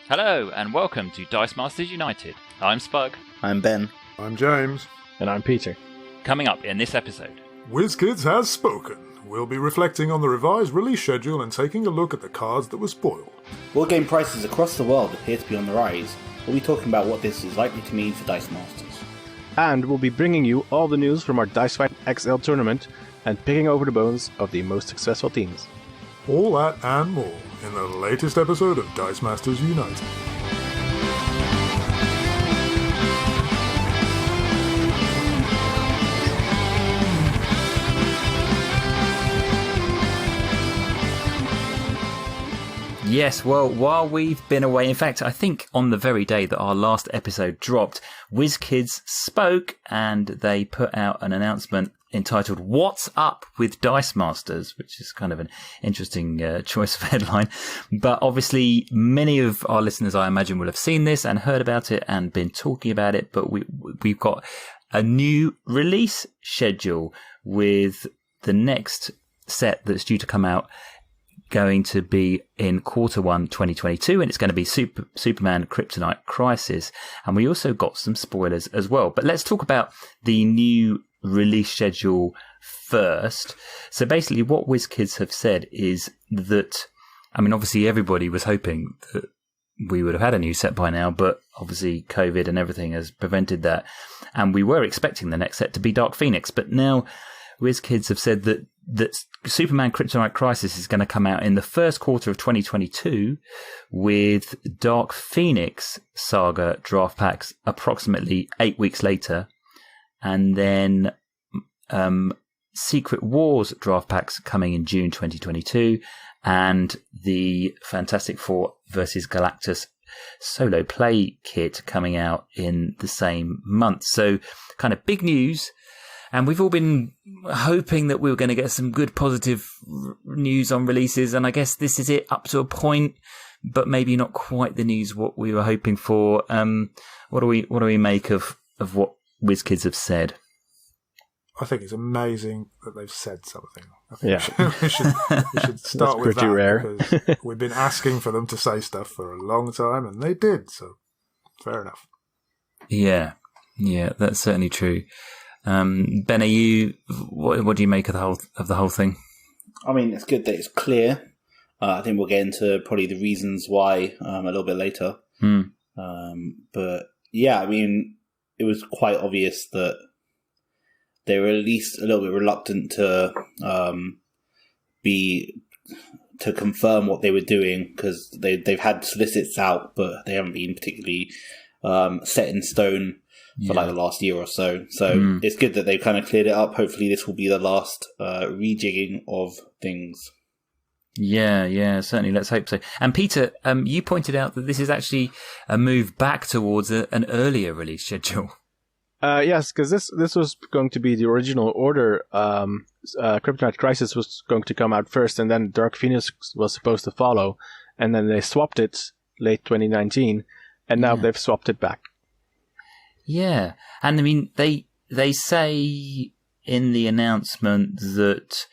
Hello and welcome to Dice Masters United. I'm Spug. I'm Ben. I'm James. And I'm Peter. Coming up in this episode, Wizkids has spoken. We'll be reflecting on the revised release schedule and taking a look at the cards that were spoiled. Boardgame prices across the world appear to be on the rise. We'll be talking about what this is likely to mean for Dice Masters. And we'll be bringing you all the news from our DicexL tournament and picking over the bones of the most successful teams. All that and more in the latest episode of Dice Masters United. yes, well, while we've been away, in fact, I think on the very day that our last episode dropped, Wizkids spoke and they put out an announcement entitled What's Up with Dice Masters, which is kind of an interesting choice of headline. But obviously, many of our listeners, I imagine, will have seen this and heard about it and been talking about it. But we've got a new release schedule with the next set that's due to come out going to be in Q1 2022, and it's going to be Superman Kryptonite Crisis. And we also got some spoilers as well. But let's talk about the new release schedule first. So basically what WizKids have said is that, I mean, obviously everybody was hoping that we would have had a new set by now, but obviously COVID and everything has prevented that. And we were expecting the next set to be Dark Phoenix, but now WizKids have said that Superman Kryptonite Crisis is going to come out in the first quarter of 2022 with Dark Phoenix Saga draft packs approximately 8 weeks later. And then Secret Wars draft packs coming in June 2022, and the Fantastic Four versus Galactus solo play kit coming out in the same month. So kind of big news. And we've all been hoping that we were going to get some good positive news on releases. And I guess this is it up to a point, but maybe not quite the news what we were hoping for. What do we make of what WizKids have said? I think it's amazing that they've said something. I think Yeah. we should start with pretty that rare. because we've been asking for them to say stuff for a long time, and they did. So fair enough. Yeah, that's certainly true. Ben, what do you make of the whole thing? I mean, it's good that it's clear. I think we'll get into probably the reasons why a little bit later. But yeah, I mean, it was quite obvious that they were at least a little bit reluctant to confirm what they were doing, because they've had solicits out, but they haven't been particularly set in stone for like the last year or so. So it's good that they've kind of cleared it up. Hopefully this will be the last rejigging of things. Yeah, certainly. Let's hope so. And Peter, you pointed out that this is actually a move back towards an earlier release schedule. Yes, because this was going to be the original order. Kryptonite Crisis was going to come out first, and then Dark Phoenix was supposed to follow. And then they swapped it late 2019, and now they've swapped it back. Yeah, and I mean, they say in the announcement that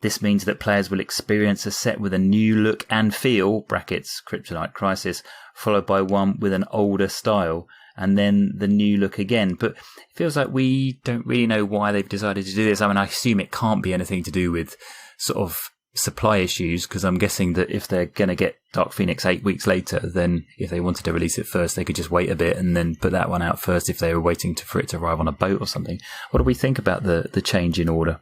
this means that players will experience a set with a new look and feel, brackets, Kryptonite Crisis, followed by one with an older style, and then the new look again. But it feels like we don't really know why they've decided to do this. I mean, I assume it can't be anything to do with sort of supply issues, because I'm guessing that if they're going to get Dark Phoenix 8 weeks later, then if they wanted to release it first, they could just wait a bit and then put that one out first if they were waiting for it to arrive on a boat or something. What do we think about the change in order?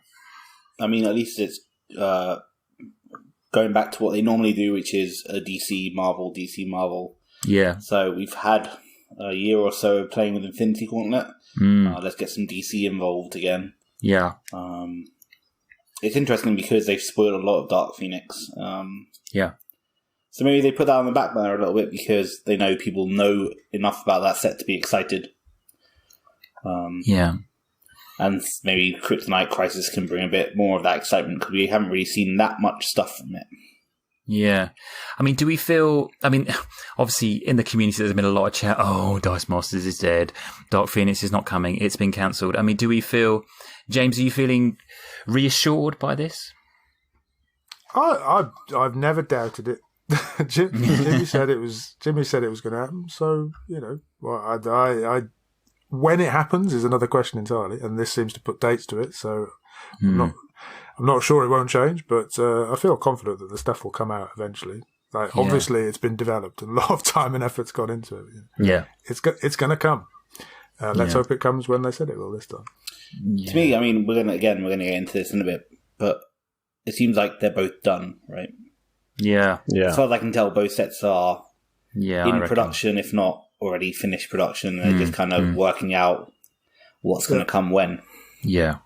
I mean, at least it's going back to what they normally do, which is a DC Marvel. Yeah. So we've had a year or so playing with Infinity Gauntlet. Let's get some DC involved again. Yeah. It's interesting because they've spoiled a lot of Dark Phoenix. Yeah. So maybe they put that on the back burner a little bit because they know people know enough about that set to be excited. Yeah. And maybe Kryptonite Crisis can bring a bit more of that excitement, because we haven't really seen that much stuff from it. Yeah. I mean, do we feel... I mean, obviously, in the community, there's been a lot of chat. Oh, Dice Masters is dead. Dark Phoenix is not coming. It's been cancelled. I mean, do we feel... James, are you feeling reassured by this? I've never doubted it. Jimmy said it was going to happen. So I when it happens is another question entirely, and this seems to put dates to it. So I'm not sure it won't change, but I feel confident that the stuff will come out eventually. Like obviously, it's been developed, and a lot of time and effort's gone into it. Yeah, it's going to come. Let's hope it comes when they said it will this time. Yeah. To me, I mean, we're gonna get into this in a bit, but it seems like they're both done, right? Yeah. As far as I can tell, both sets are in production, if not already finished production. They're just kind of working out what's going to come when. Yeah.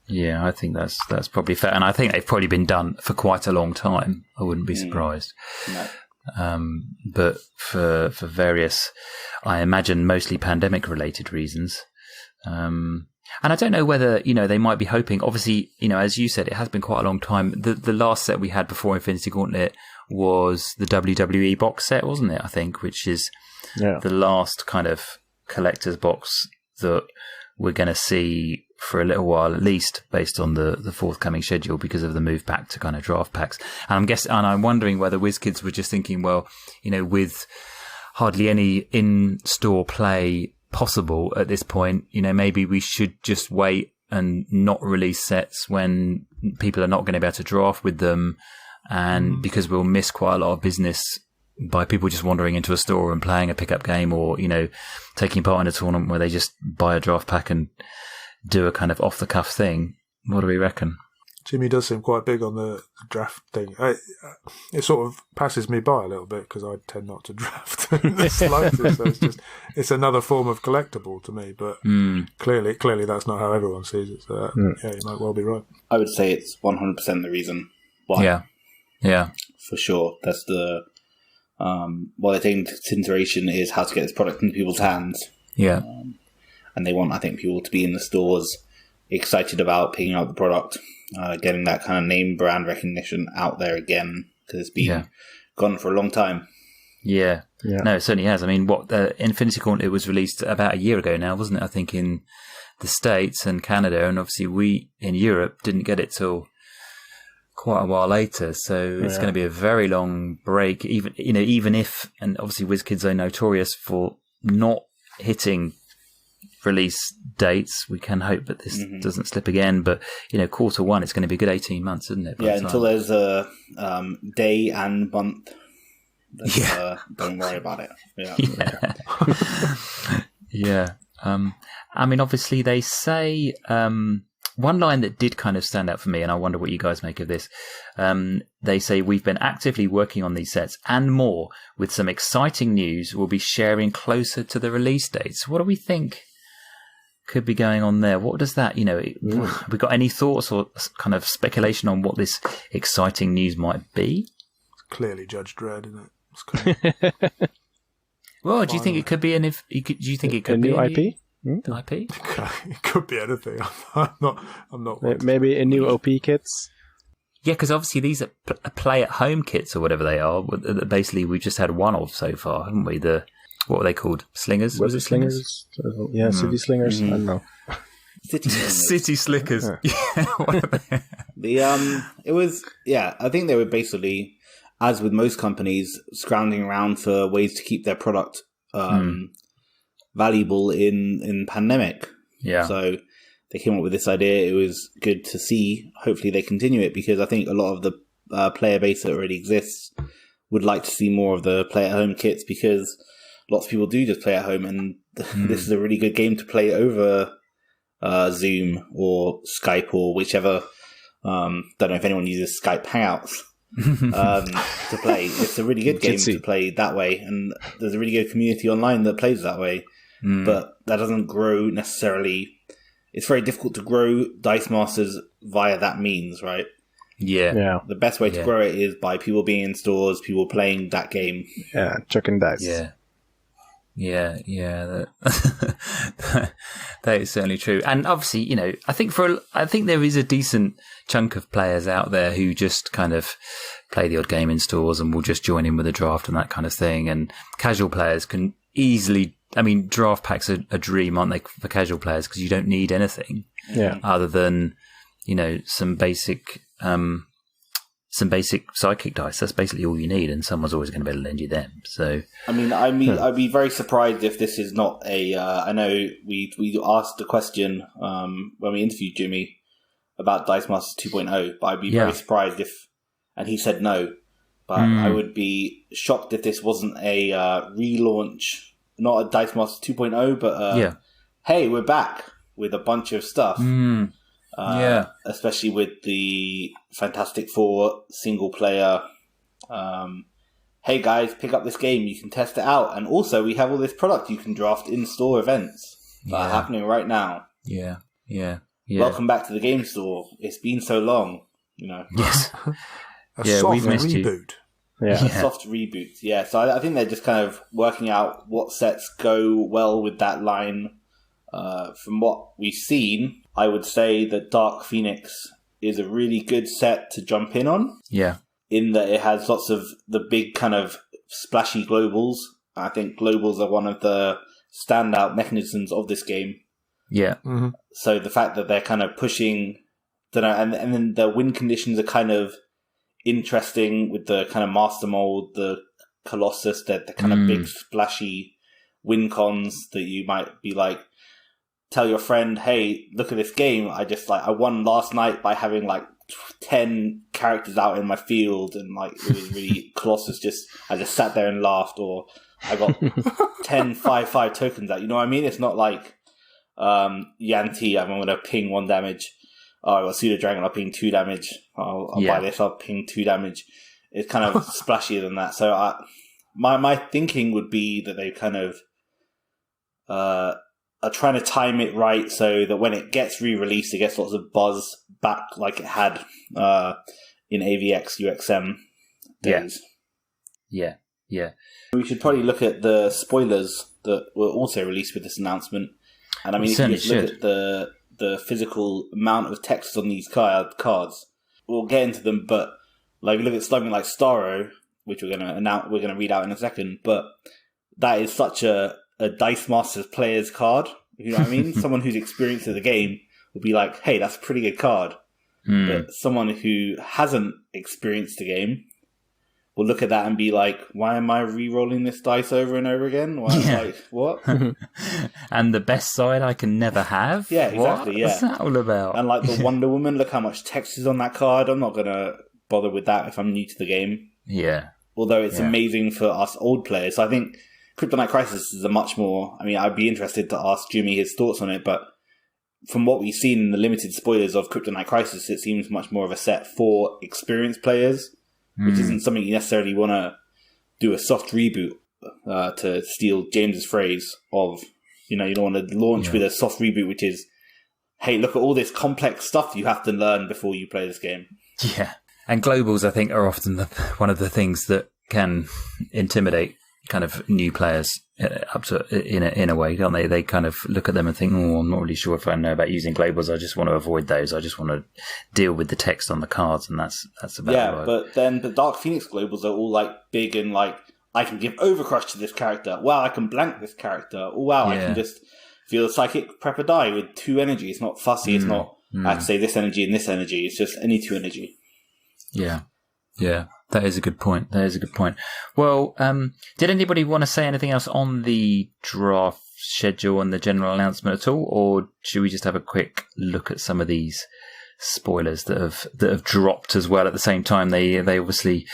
I think that's probably fair, and I think they've probably been done for quite a long time. I wouldn't be surprised. No. But for various, I imagine mostly pandemic-related reasons. And I don't know whether, they might be hoping, obviously, as you said, it has been quite a long time. The last set we had before Infinity Gauntlet was the WWE box set, wasn't it? I think, which is the last kind of collector's box that we're going to see for a little while, at least, based on the forthcoming schedule, because of the move back to kind of draft packs. And I'm wondering whether WizKids were just thinking, well, with hardly any in-store play possible at this point, maybe we should just wait and not release sets when people are not going to be able to draft with them, and because we'll miss quite a lot of business by people just wandering into a store and playing a pickup game, or taking part in a tournament where they just buy a draft pack and do a kind of off the cuff thing. What do we reckon? Jimmy does seem quite big on the draft thing. It sort of passes me by a little bit because I tend not to draft in the slightest. So it's another form of collectible to me. But clearly that's not how everyone sees it. So you might well be right. I would say it's 100% the reason why. Yeah, for sure. That's the I think consideration is how to get this product into people's hands. Yeah, and they want, I think, people to be in the stores excited about picking up the product. Getting that kind of name brand recognition out there again, because it's been gone for a long time. Yeah. No, it certainly has. I mean, Infinity Gauntlet was released about a year ago now, wasn't it? I think in the States and Canada, and obviously we in Europe didn't get it till quite a while later. So it's going to be a very long break. Even if, and obviously WizKids are notorious for not hitting release dates. We can hope that this doesn't slip again, but Q1, it's going to be a good 18 months, isn't it? Until there's a day and month. Don't worry about it. I mean, obviously they say one line that did kind of stand out for me, and I wonder what you guys make of this. They say, we've been actively working on these sets and more, with some exciting news we'll be sharing closer to the release dates. What do we think could be going on there? What does that, have we got any thoughts or kind of speculation on what this exciting news might be? It's clearly Judge Dredd, isn't it? Well, do you think it could be do you think it could be a new IP? IP? It could be anything. I'm not. Maybe a new OP kits. Yeah, because obviously these are play-at-home kits or whatever they are. Basically, we've just had one of so far, haven't we? What were they called? Slingers? Was it Slingers? Yeah, City Slingers. I don't know. City Slickers. It was. I think they were basically, as with most companies, scrounging around for ways to keep their product valuable in pandemic. Yeah. So they came up with this idea. It was good to see. Hopefully they continue it, because I think a lot of the player base that already exists would like to see more of the play-at-home kits, because lots of people do just play at home, and this is a really good game to play over Zoom or Skype or whichever. Don't know if anyone uses Skype Hangouts to play. It's a really good game to play that way, and there's a really good community online that plays that way. But that doesn't grow necessarily. It's very difficult to grow Dice Masters via that means, right? Yeah. The best way to grow it is by people being in stores, people playing that game. Yeah, chucking dice. Yeah, that is certainly true. And obviously, I think there is a decent chunk of players out there who just kind of play the odd game in stores and will just join in with a draft and that kind of thing. And casual players can easily, draft packs are a dream, aren't they, for casual players, because you don't need anything other than, some basic some basic sidekick dice. That's basically all you need, and someone's always going to be able to lend you them. So, I'd be very surprised if this is not a. I know we asked the question when we interviewed Jimmy about Dice Masters 2.0, but I'd be very surprised if, and he said no. But I would be shocked if this wasn't a relaunch, not a Dice Masters 2.0, but hey, we're back with a bunch of stuff. Especially with the Fantastic Four single player. Hey guys, pick up this game. You can test it out, and also we have all this product you can draft in store events that are happening right now. Yeah. Welcome back to the game store. It's been so long. Yes. A soft reboot. A soft reboot. Yeah. So I think they're just kind of working out what sets go well with that line. From what we've seen, I would say that Dark Phoenix is a really good set to jump in on. Yeah. In that it has lots of the big kind of splashy globals. I think globals are one of the standout mechanisms of this game. Yeah. Mm-hmm. So the fact that they're kind of pushing, and then the win conditions are kind of interesting with the kind of master mold, the Colossus, the kind of big splashy win cons that you might be like, tell your friend, hey, look at this game. I won last night by having 10 characters out in my field, and it was really Colossus. I just sat there and laughed, or I got 10 5/5 tokens out. You know what I mean? It's not like Yanti, I'm going to ping 1 damage. Oh, I got Pseudo Dragon, I'll ping 2 damage. I'll buy this, I'll ping 2 damage. It's kind of splashier than that. So my thinking would be that they kind of are trying to time it right so that when it gets re-released, it gets lots of buzz back like it had in AVX UXM days. Yeah. We should probably look at the spoilers that were also released with this announcement. And if you just look at the physical amount of text on these cards, we'll get into them, but look at something like Starro, which we're going to read out in a second, but that is such a Dice Masters player's card. You know what I mean? Someone who's experienced with the game will be like, hey, that's a pretty good card. But someone who hasn't experienced the game will look at that and be like, why am I re-rolling this dice over and over again? What? And the best side I can never have? Yeah, exactly. What's that all about? And the Wonder Woman, look how much text is on that card. I'm not going to bother with that if I'm new to the game. Yeah. Although it's amazing for us old players. So I think Kryptonite Crisis is a much more... I'd be interested to ask Jimmy his thoughts on it, but from what we've seen in the limited spoilers of Kryptonite Crisis, it seems much more of a set for experienced players, which isn't something you necessarily want to do a soft reboot, to steal James's phrase of, you don't want to launch with a soft reboot, which is, hey, look at all this complex stuff you have to learn before you play this game. Yeah. And globals, I think, are often one of the things that can intimidate kind of new players up to in a way, don't they? They kind of look at them and think, I'm not really sure if I know about using globals. I just want to avoid those. I just want to deal with the text on the cards, and that's about right. But then the Dark Phoenix globals are all big and I can give Overcrush to this character. Wow, I can blank this character. Oh wow, I can just feel a psychic prep a die with 2 energy. It's not fussy. It's not I have to say this energy and this energy. It's just any 2 energy. Yeah. That is a good point. Well, did anybody want to say anything else on the draft schedule and the general announcement at all, or should we just have a quick look at some of these spoilers that have dropped as well at the same time? They obviously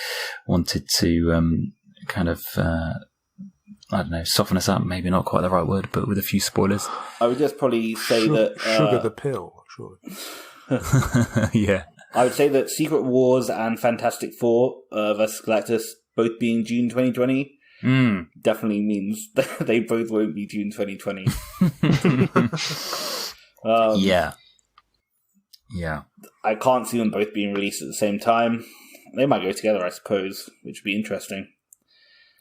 wanted to kind of soften us up. Maybe not quite the right word, but with a few spoilers. I would just probably say that sugar the pill, surely. Yeah. I would say that Secret Wars and Fantastic Four vs. Galactus both being June 2020 definitely means that they both won't be June 2020. Yeah. I can't see them both being released at the same time. They might go together, I suppose, which would be interesting.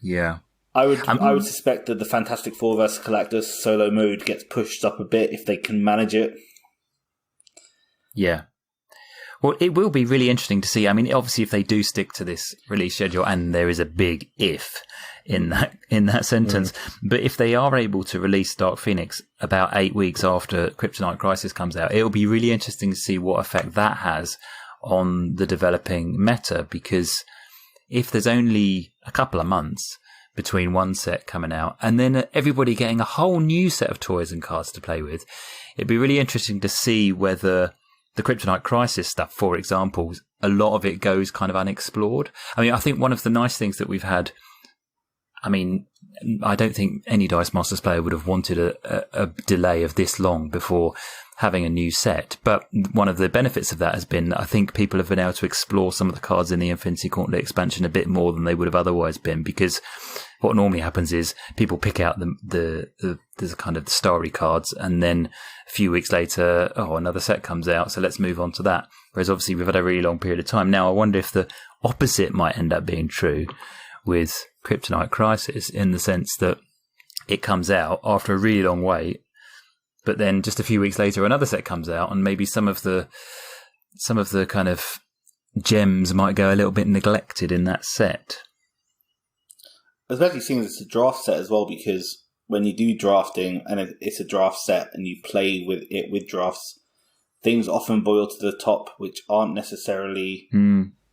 Yeah. I would suspect that the Fantastic Four vs. Galactus solo mode gets pushed up a bit if they can manage it. Yeah. Well, it will be really interesting to see. Obviously, if they do stick to this release schedule, and there is a big if in that sentence, but if they are able to release Dark Phoenix about 8 weeks after Kryptonite Crisis comes out, it'll be really interesting to see what effect that has on the developing meta, because if there's only a couple of months between one set coming out and then everybody getting a whole new set of toys and cards to play with, it'd be really interesting to see whether the Kryptonite Crisis stuff, for example, a lot of it goes kind of unexplored. I mean, I think one of the nice things that we've had, I mean, I don't think any Dice Masters player would have wanted a delay of this long before having a new set. But one of the benefits of that has been, I think people have been able to explore some of the cards in the Infinity Gauntlet expansion a bit more than they would have otherwise been, because what normally happens is people pick out the kind of the starry cards, and then a few weeks later, another set comes out, so let's move on to that. Whereas obviously we've had a really long period of time. Now I wonder if the opposite might end up being true with Kryptonite Crisis, in the sense that it comes out after a really long wait, but then just a few weeks later another set comes out, and maybe some of the kind of gems might go a little bit neglected in that set. Especially seeing it's a draft set as well, because when you do drafting and it's a draft set and you play with it with drafts, things often boil to the top, which aren't necessarily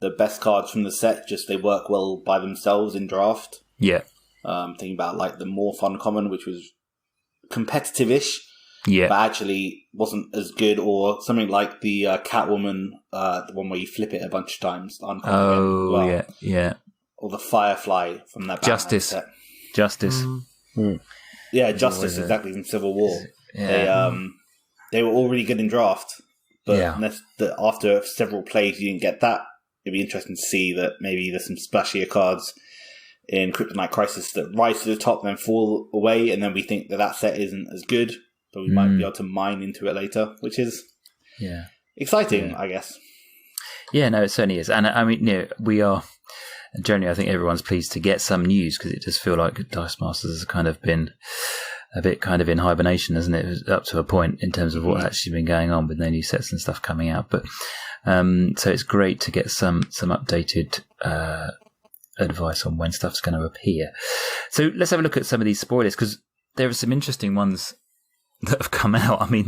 the best cards from the set, just they work well by themselves in draft. Yeah. Thinking about like the Morph Uncommon, which was competitive-ish, yeah, but actually wasn't as good, or something like the Catwoman, the one where you flip it a bunch of times. Yeah. Or the Firefly from that Justice. set. Justice. Yeah, Justice, exactly, from Civil War. Yeah. They were all really good in draft, but after several plays you didn't get that. It'd be interesting to see that maybe there's some splashier cards in Kryptonite Crisis that rise to the top and then fall away, and then we think that set isn't as good, but we might be able to mine into it later, which is exciting, I guess. Yeah, no, it certainly is. And I mean, we are, generally, I think everyone's pleased to get some news, because it does feel like Dice Masters has kind of been a bit kind of in hibernation, hasn't it? It was up to a point in terms of what's actually been going on with no new sets and stuff coming out. But so it's great to get some updated advice on when stuff's going to appear. So let's have a look at some of these spoilers, because there are some interesting ones that have come out. I mean,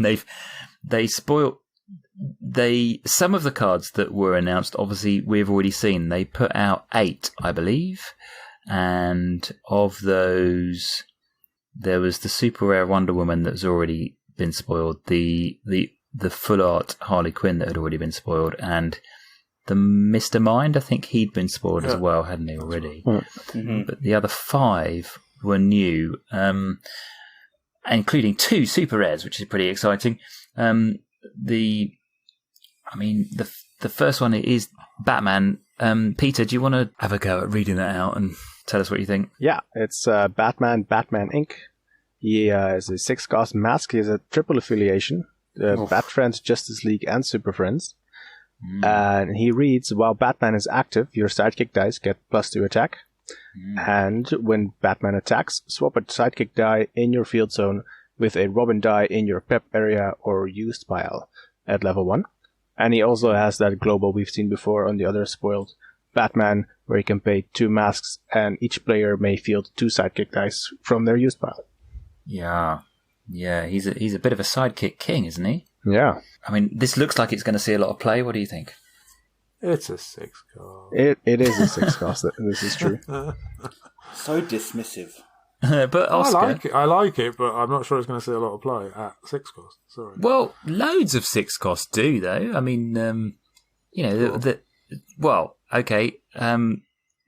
some of the cards that were announced, obviously we've already seen. They put out 8, I believe, and of those, there was the super rare Wonder Woman that's already been spoiled, the full art Harley Quinn that had already been spoiled, and the Mr. Mind, I think he'd been spoiled as well, hadn't he, already? Mm-hmm. But the other 5 were new, including 2 super rares, which is pretty exciting. The first one is Batman. Peter, do you want to have a go at reading that out and tell us what you think? Yeah, it's Batman Inc. He is a 6-cost mask. He has a triple affiliation, Bat Friends, Justice League, and Super Friends. And he reads, while Batman is active, your sidekick dice get +2 attack. And when Batman attacks, swap a sidekick die in your field zone with a Robin die in your pep area or used pile at level 1. And he also has that global we've seen before on the other spoiled Batman, where he can pay 2 masks and each player may field 2 sidekick dice from their used pile. Yeah, he's a bit of a sidekick king, isn't he? Yeah. I mean, this looks like it's going to see a lot of play. What do you think? It's a 6-cost. It is a 6-cost. This is true. So dismissive. But Oscar, I like it, but I'm not sure it's going to see a lot of play at 6-cost. Sorry. Well, loads of 6-cost do, though. I mean,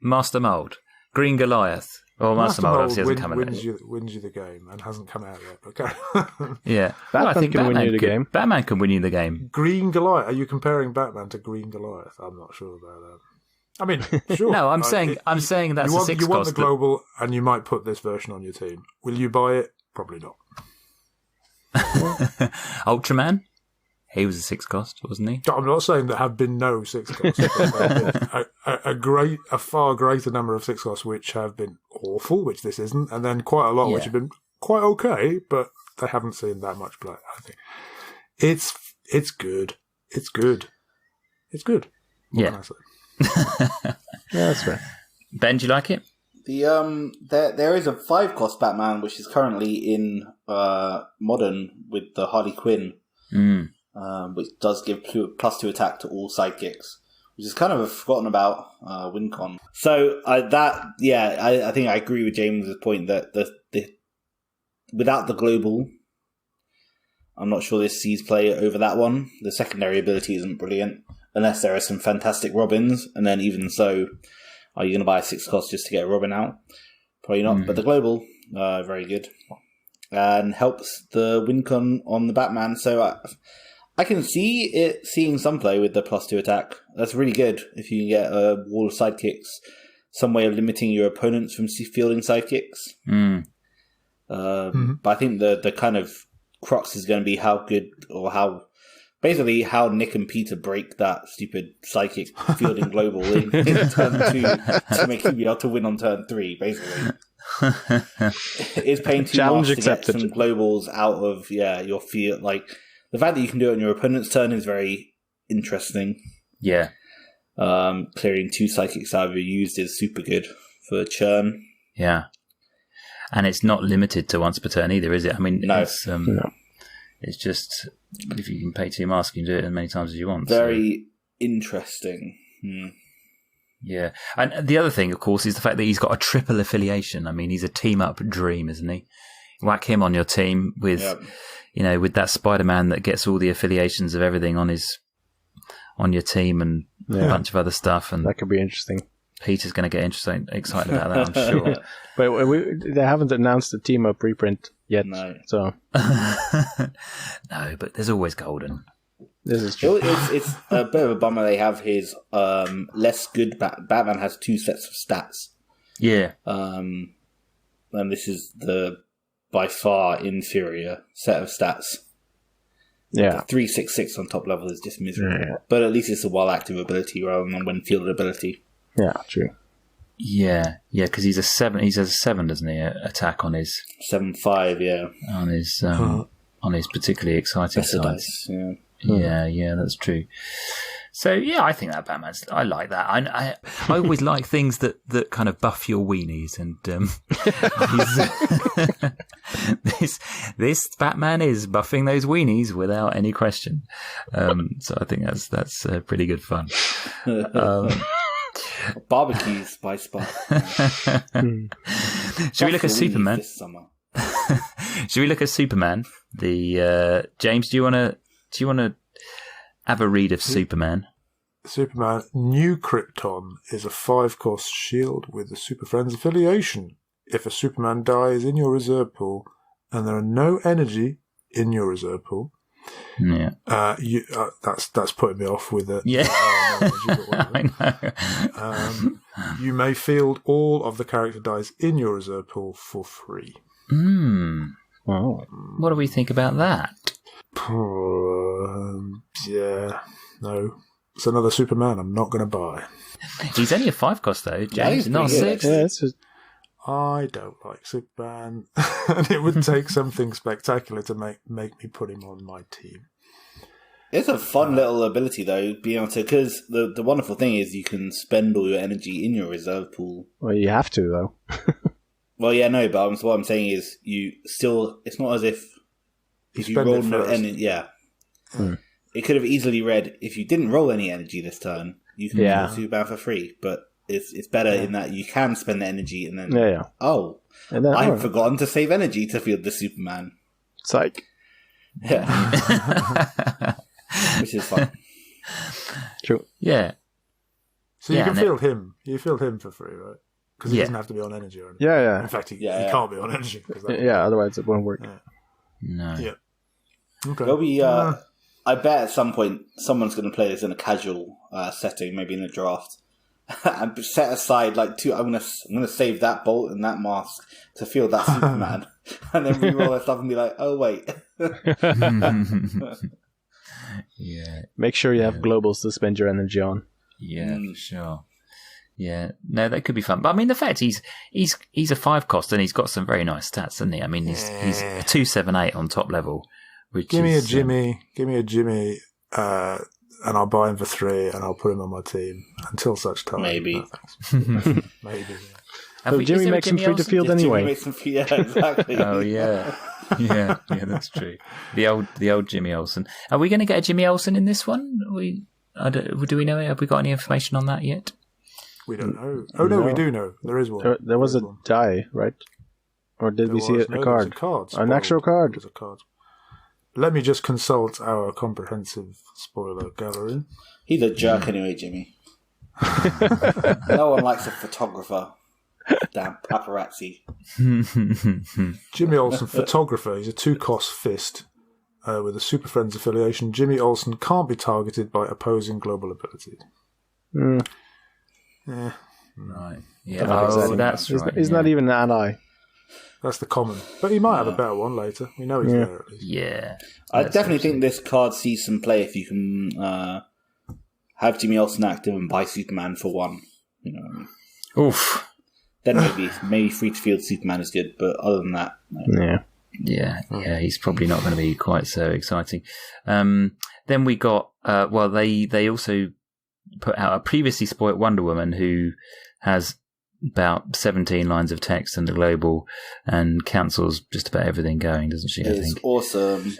Master Mold, Green Goliath. Well, Master Mold obviously hasn't come out yet. Wins you the game and hasn't come out yet. Okay. Yeah. I think can win you the game. Batman can win you the game. Green Goliath. Are you comparing Batman to Green Goliath? I'm not sure about that. I mean, sure. No, I'm saying that's a 6-cost. You want the global, and you might put this version on your team. Will you buy it? Probably not. Ultraman? He was a 6-cost, wasn't he? I'm not saying there have been no 6-costs. a far greater number of 6-costs which have been awful, which this isn't, and then quite a lot which have been quite okay, but they haven't seen that much play. I think it's good. It's good. It's good. What can I say? Yeah, that's fair. Ben, do you like it? There is a 5-cost Batman which is currently in Modern with the Harley Quinn. which does give +2 attack to all sidekicks, which is kind of a forgotten about WinCon. So I think I agree with James' point that the without the global, I'm not sure this sees play over that one. The secondary ability isn't brilliant, unless there are some fantastic Robins, and then even so, are you going to buy a 6 cost just to get a Robin out? Probably not, but the global, very good. And helps the WinCon on the Batman, so I can see it seeing some play with the +2 attack. That's really good if you can get a wall of sidekicks, some way of limiting your opponents from fielding sidekicks. But I think the kind of crux is going to be how good or how Nick and Peter break that stupid psychic fielding global in turn 2 to make you be able to win on turn 3, basically. It's paying too much to get some globals out of your field. Like, the fact that you can do it on your opponent's turn is very interesting. Yeah. Clearing 2 psychics out of your used is super good for churn. Yeah. And it's not limited to once per turn either, is it? I mean, no. It's just, if you can pay 2 masks, you can do it as many times as you want. Very interesting. Yeah. And the other thing, of course, is the fact that he's got a triple affiliation. I mean, he's a team-up dream, isn't he? Whack him on your team with, with that Spider-Man that gets all the affiliations of everything on your team and a bunch of other stuff. And that could be interesting. Peter's going to get excited about that, I'm sure. But they haven't announced the team-up reprint yet. No. So. No, but there's always golden. This is true. It's a bit of a bummer they have his less good Batman has 2 sets of stats. Yeah. And this is the by far inferior set of stats. Yeah. The 366 on top level is just miserable. Yeah. But at least it's a while active ability rather than when fielded ability. Yeah, true. Yeah, because he's a 7. He has a 7, doesn't he? Attack on his 7/5. Yeah. On his particularly exciting side. Yeah, that's true. So yeah, I think that Batman's. I like that. I always like things that kind of buff your weenies, and this Batman is buffing those weenies without any question. So I think that's pretty good fun. Barbecues by Spot. Should we look at Superman? This summer. Should we look at Superman? James, do you want to have a read of Superman? Superman New Krypton is a 5-cost shield with a Super Friends affiliation. If a Superman dies in your reserve pool and there are no energy in your reserve pool, that's putting me off with it. Yeah, I know. You may field all of the character dies in your reserve pool for free. Well, what do we think about that? No. It's another Superman I'm not going to buy. He's only a 5-cost though, James, not 6. I don't like Superman, and it would take something spectacular to make me put him on my team. It's a fun little ability though, being able to, because the wonderful thing is you can spend all your energy in your reserve pool. Well, you have to though. Well, yeah, no, but what I'm saying is you still. It's not as if you roll no energy. Yeah. It could have easily read, if you didn't roll any energy this turn, you can use Superman for free. But it's better in that you can spend the energy and then, I've forgotten to save energy to field the Superman. Psych. Yeah. Which is fun. True. Yeah. So you can field him. You field him for free, right? Because he doesn't have to be on energy or anything. Yeah. In fact, he can't be on energy. Otherwise it won't work. Yeah. No. Yeah. Okay. There'll be, I bet at some point someone's going to play this in a casual setting, maybe in a draft, and set aside like 2. I'm going to save that bolt and that mask to field that Superman, and then reroll that stuff and be like, oh wait. Yeah. Make sure you have globals to spend your energy on. Yeah, for sure. Yeah, no, that could be fun. But I mean, the fact he's a 5-cost and he's got some very nice stats, hasn't he? I mean, he's 278 on top level. Give me a Jimmy, and I'll buy him for 3, and I'll put him on my team until such time. Maybe. No, maybe. Yeah. But Jimmy makes him free to field anyway. Jimmy makes him free, yeah, exactly. Oh yeah, yeah, that's true. The old Jimmy Olsen. Are we going to get a Jimmy Olsen in this one? Do we know? Have we got any information on that yet? We don't know. Oh no, we do know. There is one. There was a die, right? Or did we see a card? An actual card. There's a card. Let me just consult our comprehensive spoiler gallery. He's a jerk anyway, Jimmy. No one likes a photographer. Damn paparazzi. Jimmy Olsen, photographer. He's a 2-cost fist with a Super Friends affiliation. Jimmy Olsen can't be targeted by opposing global ability. Right. Yeah. That's right. He's not even an ally. That's the common. But he might have a better one later. We know he's there at least. Yeah. I definitely think this card sees some play if you can have Jimmy Olsen active and buy Superman for 1. You know what I mean? Oof. Then maybe free to field Superman is good, but other than that, no. Yeah, he's probably not going to be quite so exciting. Then we got, they also put out a previously spoilt Wonder Woman who has about 17 lines of text and the global and cancels just about everything going, doesn't she? It's awesome.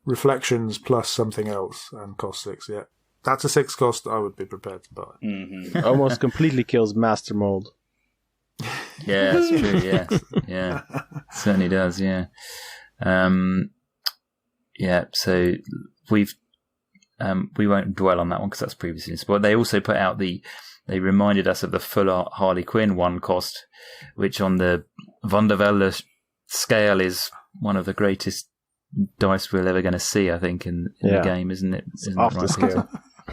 Reflections plus something else and cost 6, yeah. That's a 6 cost I would be prepared to buy. Mm-hmm. Almost completely kills Master Mold. Yeah, that's true, yeah. Yeah. Certainly does, yeah. So we won't dwell on that one because that's previously spoiled. They also put out they reminded us of the full art Harley Quinn 1 cost, which on the Vondervelde scale is one of the greatest dice we're ever going to see, I think, in the game, isn't it? Isn't off that the right? scale.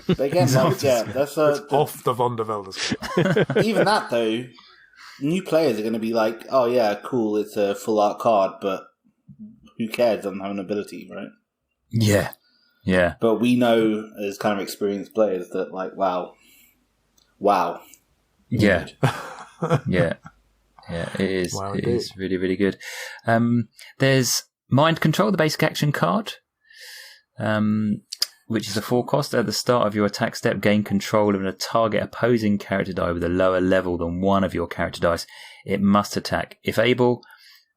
But again, that's off the Vondervelde scale. Even that, though, new players are going to be like, oh yeah, cool, it's a full art card, but who cares? Doesn't have an ability, right? Yeah. Yeah. But we know as kind of experienced players that, like, wow. Yeah. Yeah. Yeah, it is. Wow, it is really, really good. There's Mind Control, the basic action card, which is a 4 cost. At the start of your attack step, gain control of a target opposing character die with a lower level than one of your character dice. It must attack if able,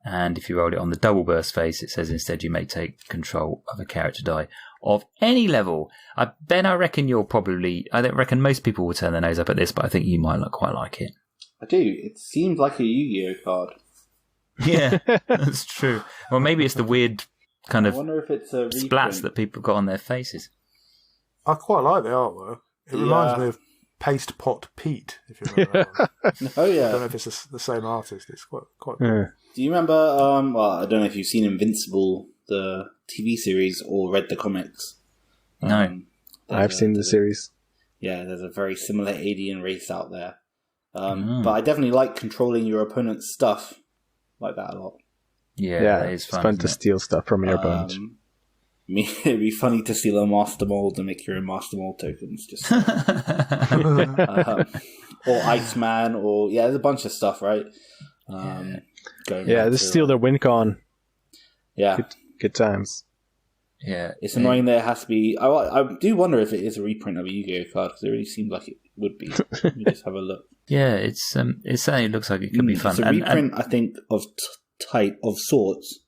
and if you roll it on the double burst phase, it says instead you may take control of a character die of any level. Ben, I reckon I don't reckon most people will turn their nose up at this, but I think you might quite like it. I do. It seems like a Yu-Gi-Oh card. Yeah, that's true. Well, maybe it's the weird kind of I wonder if it's a splats that people got on their faces. I quite like the artwork. It reminds me of Paste Pot Pete, if you remember that one. Oh yeah. I don't know if it's the same artist. It's quite cool. Do you remember, I don't know if you've seen Invincible, the TV series, or read the comics. No. I've seen the series. Yeah, there's a very similar alien race out there. But I definitely like controlling your opponent's stuff like that a lot. Yeah, that is fun. It's fun to steal stuff from your opponent. It'd be funny to steal a Master Mold and make your own Master Mold tokens. Just or Iceman, or there's a bunch of stuff, right? Just steal their WinCon. Yeah. Good times. Yeah. It's annoying that it has to be... I do wonder if it is a reprint of a Yu-Gi-Oh card, because it really seems like it would be. Let me just have a look. Yeah, it certainly looks like it could be fun. It's a reprint, I think, of type of sorts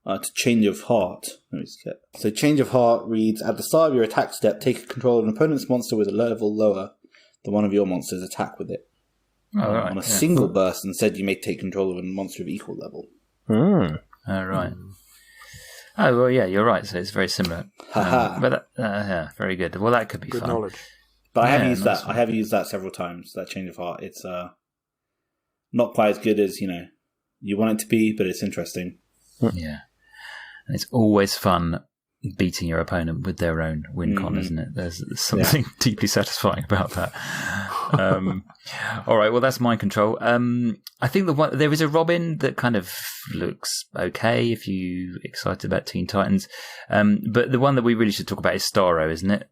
to Change of Heart. Let me just get... So Change of Heart reads, at the start of your attack step, take control of an opponent's monster with a level lower than one of your monsters. Attack with it. On a single burst, instead you may take control of a monster of equal level. All right. Oh, well, yeah, you're right. So it's very similar. But very good. Well, that could be good fun. knowledge. But I have used that. I have used that several times, that Change of Heart. It's not quite as good as, you want it to be, but it's interesting. Yeah. And it's always fun beating your opponent with their own WinCon, isn't it? There's something deeply satisfying about that. All right, well, that's Mind Control. I think there is a Robin that kind of looks okay if you're excited about Teen Titans. But the one that we really should talk about is Starro, isn't it?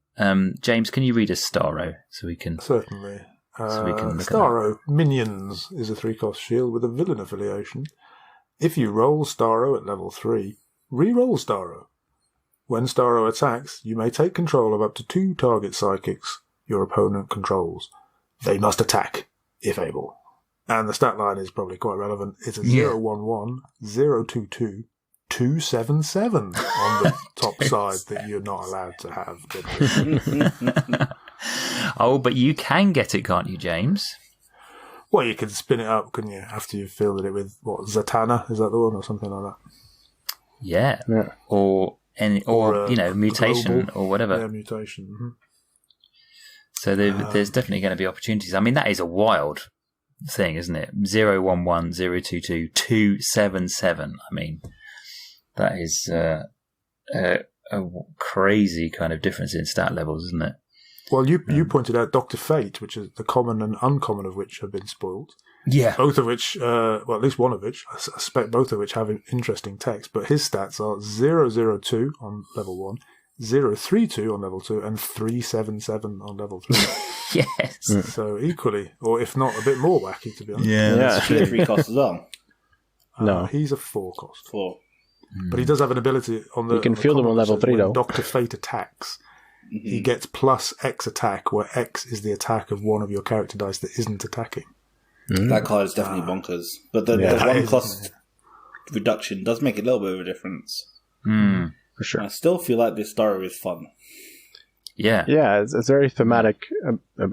James, can you read us Starro so we can... Certainly. So we can look Starro Minions is a 3-cost shield with a villain affiliation. If you roll Starro at level 3, re-roll Starro. When Starro attacks, you may take control of up to 2 target psychics your opponent controls. They must attack, if able. and the stat line is probably quite relevant. It's a 011 022 277 on the top side that you're not allowed to have. Oh, but you can get it, can't you, James? Well, you can spin it up, couldn't you? After you've fielded it with Zatanna, is that the one, or something like that? Yeah. Or mutation global, or whatever. Yeah, mutation. Mm-hmm. So there's definitely going to be opportunities. I mean, that is a wild thing, isn't it? 011 022 277. I mean, that is a crazy kind of difference in stat levels, isn't it? Well, you pointed out Dr. Fate, which is the common and uncommon of which have been spoiled. Yeah. Both of which, well, at least one of which, I suspect both of which have interesting text, but his stats are 002 on level 1, 032 on level 2, and 377 on level 3. Yes. So equally, or if not a bit more wacky, to be honest. Yeah. 3 costs as well. No. He's a 4 cost. 4. But he does have an ability on the... You can field him on level 3, though. Dr. Fate attacks. He gets plus X attack, where X is the attack of one of your character dice that isn't attacking. That card is definitely bonkers. But the 1 cost reduction does make a little bit of a difference. For sure. I still feel like this story is fun. Yeah. Yeah, it's very thematic,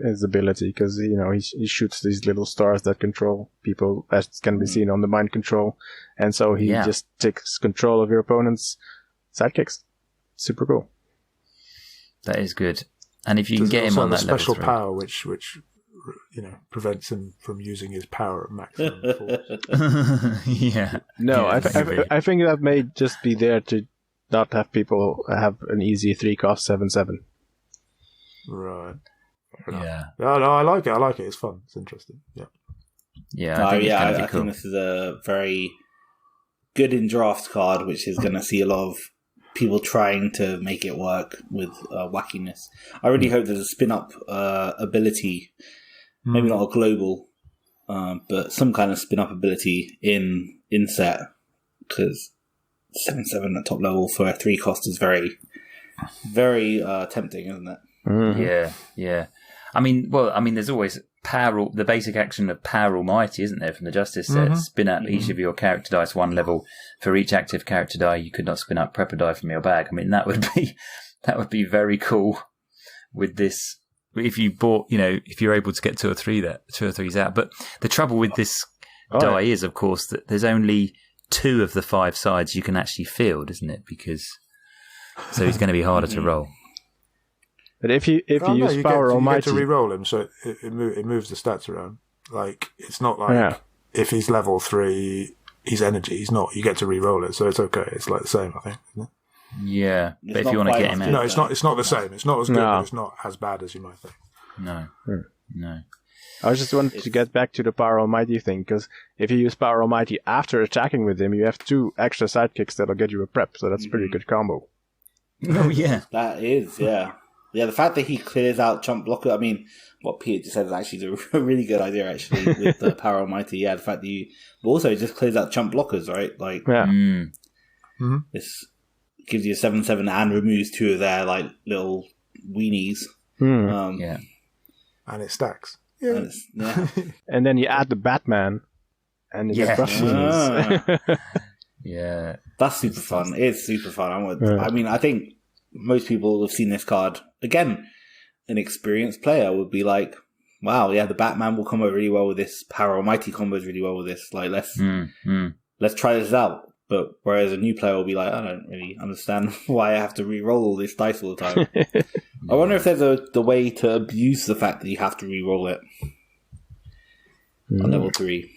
his ability, because, he shoots these little stars that control people, as can be seen on the mind control. And so he just takes control of your opponent's sidekicks. Super cool. That is good. And if you can get him on that level 3. special power, which prevents him from using his power at maximum force. Yeah. No, I think that may just be there to not have people have an easy 3 cost 7/7. Right. Yeah. No, I like it. It's fun. It's interesting. Yeah. Yeah. I think this is a very good in draft card, which is going to see a lot of people trying to make it work with wackiness. I really hope there's a spin-up ability, maybe not a global, but some kind of spin-up ability in set, because 7/7 at top level for a 3 cost is very, very tempting, isn't it? Mm-hmm. Yeah. I mean, there's always the basic action of Power Almighty, isn't there, from the Justice set? Spin up each of your character dice 1 level. For each active character die, you could not spin up Prepper die from your bag. I mean, that would be very cool with this. If you bought, if you're able to get 2 or 3s out. But the trouble with this die is, of course, that there's only 2 of the 5 sides you can actually field, isn't it? So he's going to be harder to roll. But if you use Power Almighty, you get to re-roll him, so it moves the stats around. Like, it's not like if he's level 3, he's energy. He's not. You get to re-roll it, so it's okay. It's like the same, I think, isn't it? Yeah, but if you want to get him out, no, it's not. It's not the same. It's not as good, but it's not as bad as you might think. No. I just wanted to get back to the Power Almighty thing, because if you use Power Almighty after attacking with him, you have 2 extra sidekicks that'll get you a prep, so that's a pretty good combo. Oh yeah, that is Yeah, the fact that he clears out jump blocker, I mean, what Peter just said is actually a really good idea, actually, with the Power Almighty. Yeah, the fact that but also it just clears out jump blockers, right? Like, this gives you a 7/7 and removes 2 of their, like, little weenies. Yeah. And it stacks. Yeah. And then you add the Batman, and you get brushes. Yeah. That's super fun. It's super fun. I mean, I think most people have seen this card. Again, an experienced player would be like, wow, yeah, the Batman will combo really well with this. Power Almighty combos really well with this. Like, let's try this out. But whereas a new player will be like, I don't really understand why I have to re-roll all this dice all the time. I wonder if there's the way to abuse the fact that you have to re-roll it on level 3.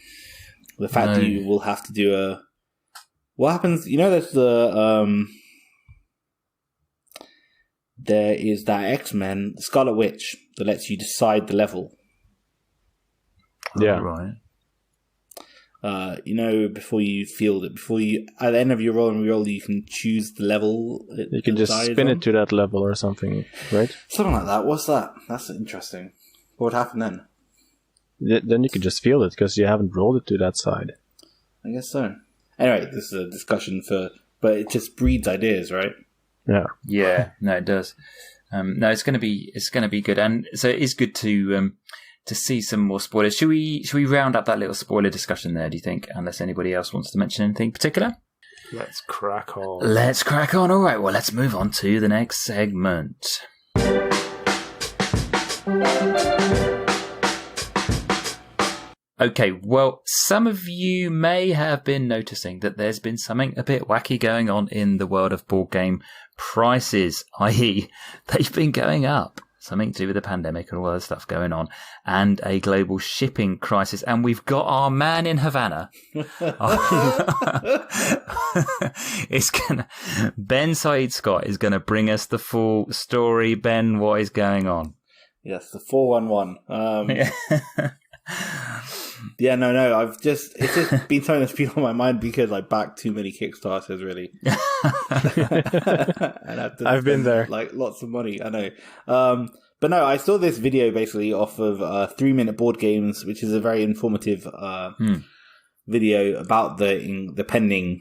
The fact that you will have to do what happens, there's there is that X-Men, the Scarlet Witch, that lets you decide the level. Yeah. Right. Before you field it, at the end of your roll and reroll, you can choose the level. You can just spin it to that level or something, right? Something like that. What's that? That's interesting. What would happen then? Then you can just field it because you haven't rolled it to that side. I guess so. Anyway, this is a discussion but it just breeds ideas, right? Yeah. Yeah. No, it does. No, it's going to be good, and so it is good to to see some more spoilers. Should we round up that little spoiler discussion there, do you think? Unless anybody else wants to mention anything particular? Let's crack on. Let's crack on. All right, well, let's move on to the next segment. Okay, well, some of you may have been noticing that there's been something a bit wacky going on in the world of board game prices, i.e. they've been going up. Something to do with the pandemic and all other stuff going on, and a global shipping crisis. And we've got our man in Havana. Ben Said Scott is going to bring us the full story. Ben, what is going on? Yes, the 411. Yeah, no. It's just been something that's been on my mind because I backed too many Kickstarters, really. And I've been there. Like, lots of money, I know. But no, I saw this video basically off of 3 Minute Board Games, which is a very informative video about the pending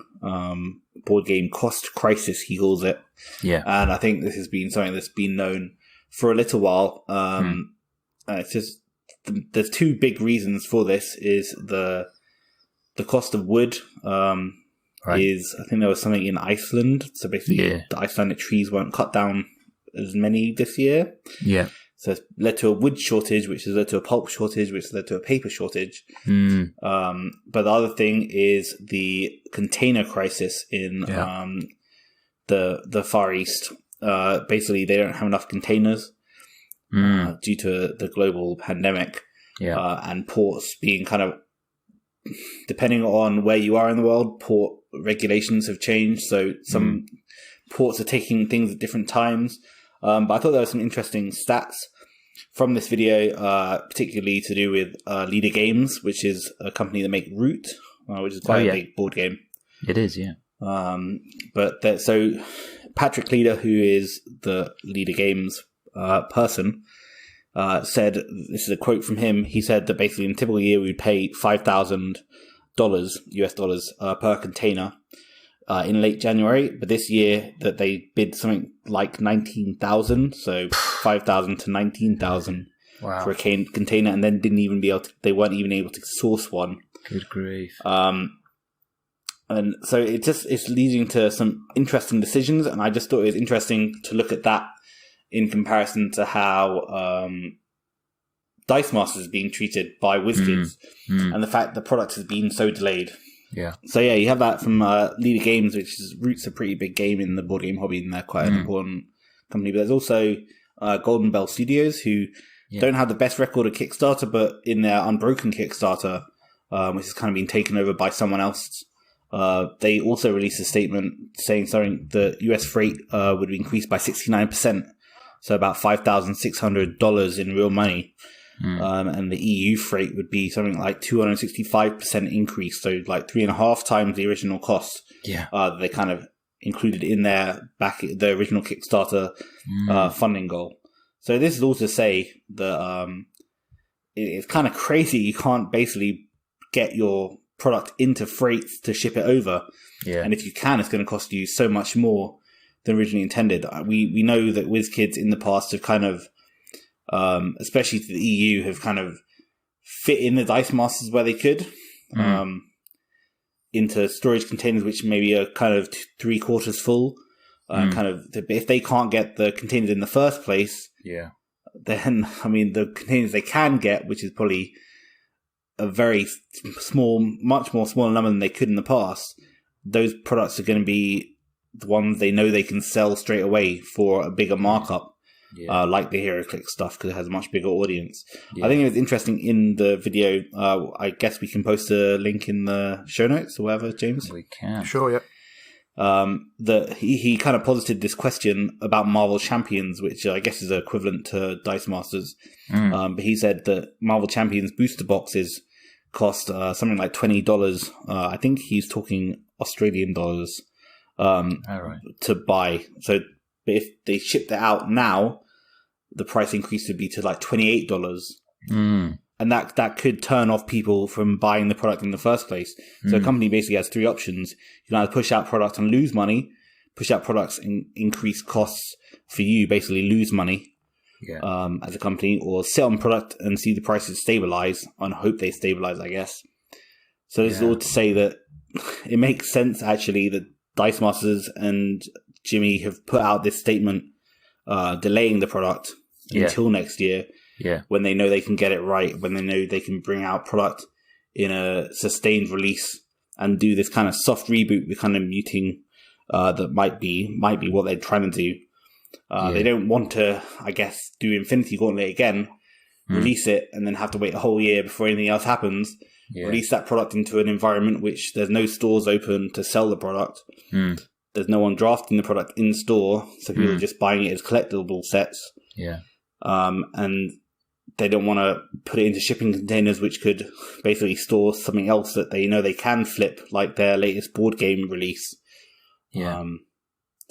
board game cost crisis, he calls it. Yeah. And I think this has been something that's been known for a little while. It's just, there's two big reasons for this. Is the cost of wood is, I think there was something in Iceland, so basically the Icelandic trees weren't cut down as many this year. Yeah. So it's led to a wood shortage, which has led to a pulp shortage, which has led to a paper shortage. But the other thing is the container crisis in the Far East. Basically, they don't have enough containers due to the global pandemic, and ports being kind of, depending on where you are in the world, port regulations have changed. So some ports are taking things at different times. But I thought there were some interesting stats from this video, particularly to do with Leader Games, which is a company that make Root, which is quite a big board game. It is, yeah. So Patrick Leader, who is the Leader Games person, said, this is a quote from him, he said that basically in a typical year we'd pay $5,000 US dollars per container in late January, but this year that they bid something like 19,000, so 5,000 to 19,000 for a container, and then they weren't even able to source one. Good grief. And so it's leading to some interesting decisions, and I just thought it was interesting to look at that in comparison to how Dice Masters is being treated by Wizkids, and the fact the product has been so delayed. Yeah. So yeah, you have that from Leader Games, which is Root's a pretty big game in the board game hobby, and they're quite an important company. But there's also Golden Bell Studios, who don't have the best record of Kickstarter, but in their Unbroken Kickstarter, which has kind of been taken over by someone else, they also released a statement saying something the US freight would increase by 69%, so about $5,600 in real money. And the EU freight would be something like 265% increase, so like 3.5 times the original cost. They kind of included in the original Kickstarter funding goal. So this is all to say that it's kind of crazy. You can't basically get your product into freights to ship it over, and if you can, it's going to cost you so much more than originally intended. We know that Wizkids in the past have kind of, especially to the EU, have kind of fit in the Dice Masters where they could into storage containers, which maybe are kind of 3/4 full. Kind of, if they can't get the containers in the first place, then the containers they can get, which is probably a very small, much more smaller number than they could in the past, those products are going to be the ones they know they can sell straight away for a bigger markup. Like the HeroClix stuff, because it has a much bigger audience. I think it was interesting in the video. I guess we can post a link in the show notes or whatever, James. We can. Sure, yeah. That he kind of posited this question about Marvel Champions, which I guess is equivalent to Dice Masters. But he said that Marvel Champions booster boxes cost something like $20. I think he's talking Australian dollars to buy. So if they shipped it out now, the price increase would be to like $28. And that could turn off people from buying the product in the first place. So a company basically has three options. You can either push out products and lose money, push out products and increase costs for you, basically lose money, as a company, or sit on product and see the prices stabilize and hope they stabilize, I guess. So this is all to say that it makes sense, actually, that Dice Masters and Jimmy have put out this statement delaying the product until next year, when they know they can get it right, when they know they can bring out product in a sustained release and do this kind of soft reboot with kind of muting that might be what they're trying to do. They don't want to, I guess, do Infinity Gauntlet again, release it, and then have to wait a whole year before anything else happens. Release that product into an environment which there's no stores open to sell the product. There's no one drafting the product in store, so people are just buying it as collectible sets. And they don't want to put it into shipping containers, which could basically store something else that they know they can flip, like their latest board game release. So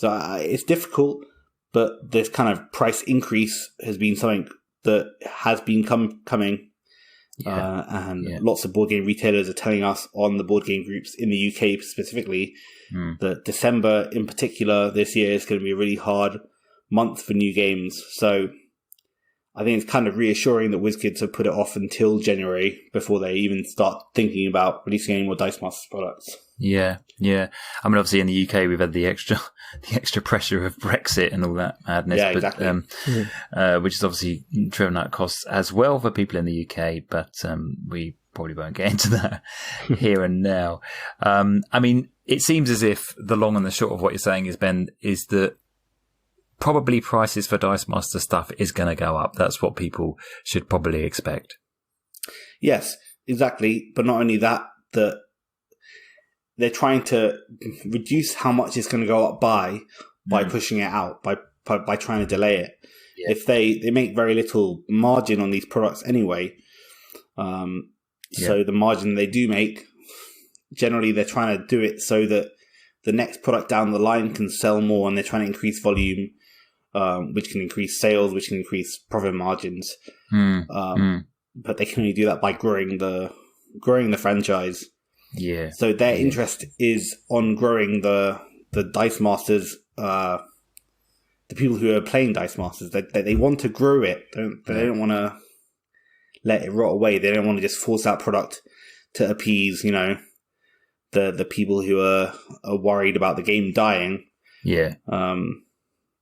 it's difficult, but this kind of price increase has been something that has been coming. And lots of board game retailers are telling us on the board game groups in the UK specifically that December in particular this year is going to be a really hard month for new games. So I think it's kind of reassuring that Wizkids have put it off until January before they even start thinking about releasing any more Dice Masters products. Yeah. I mean, obviously in the UK we've had the extra pressure of Brexit and all that madness. Yeah, but, exactly. Which is obviously driven out costs as well for people in the UK, but we probably won't get into that here and now. I mean, it seems as if the long and the short of what you're saying is, Ben, is that probably prices for Dice Master stuff is going to go up. That's what people should probably expect. Yes, exactly. But not only that, that they're trying to reduce how much it's going to go up by pushing it out, by trying to delay it. If they make very little margin on these products anyway, so the margin they do make, generally they're trying to do it so that the next product down the line can sell more, and they're trying to increase volume, which can increase sales, which can increase profit margins. But they can only do that by growing the franchise. So their interest is on growing the Dice Masters, the people who are playing Dice Masters. They want to grow it. They don't want to let it rot away. They don't want to just force out product to appease, the people who are worried about the game dying. They're trying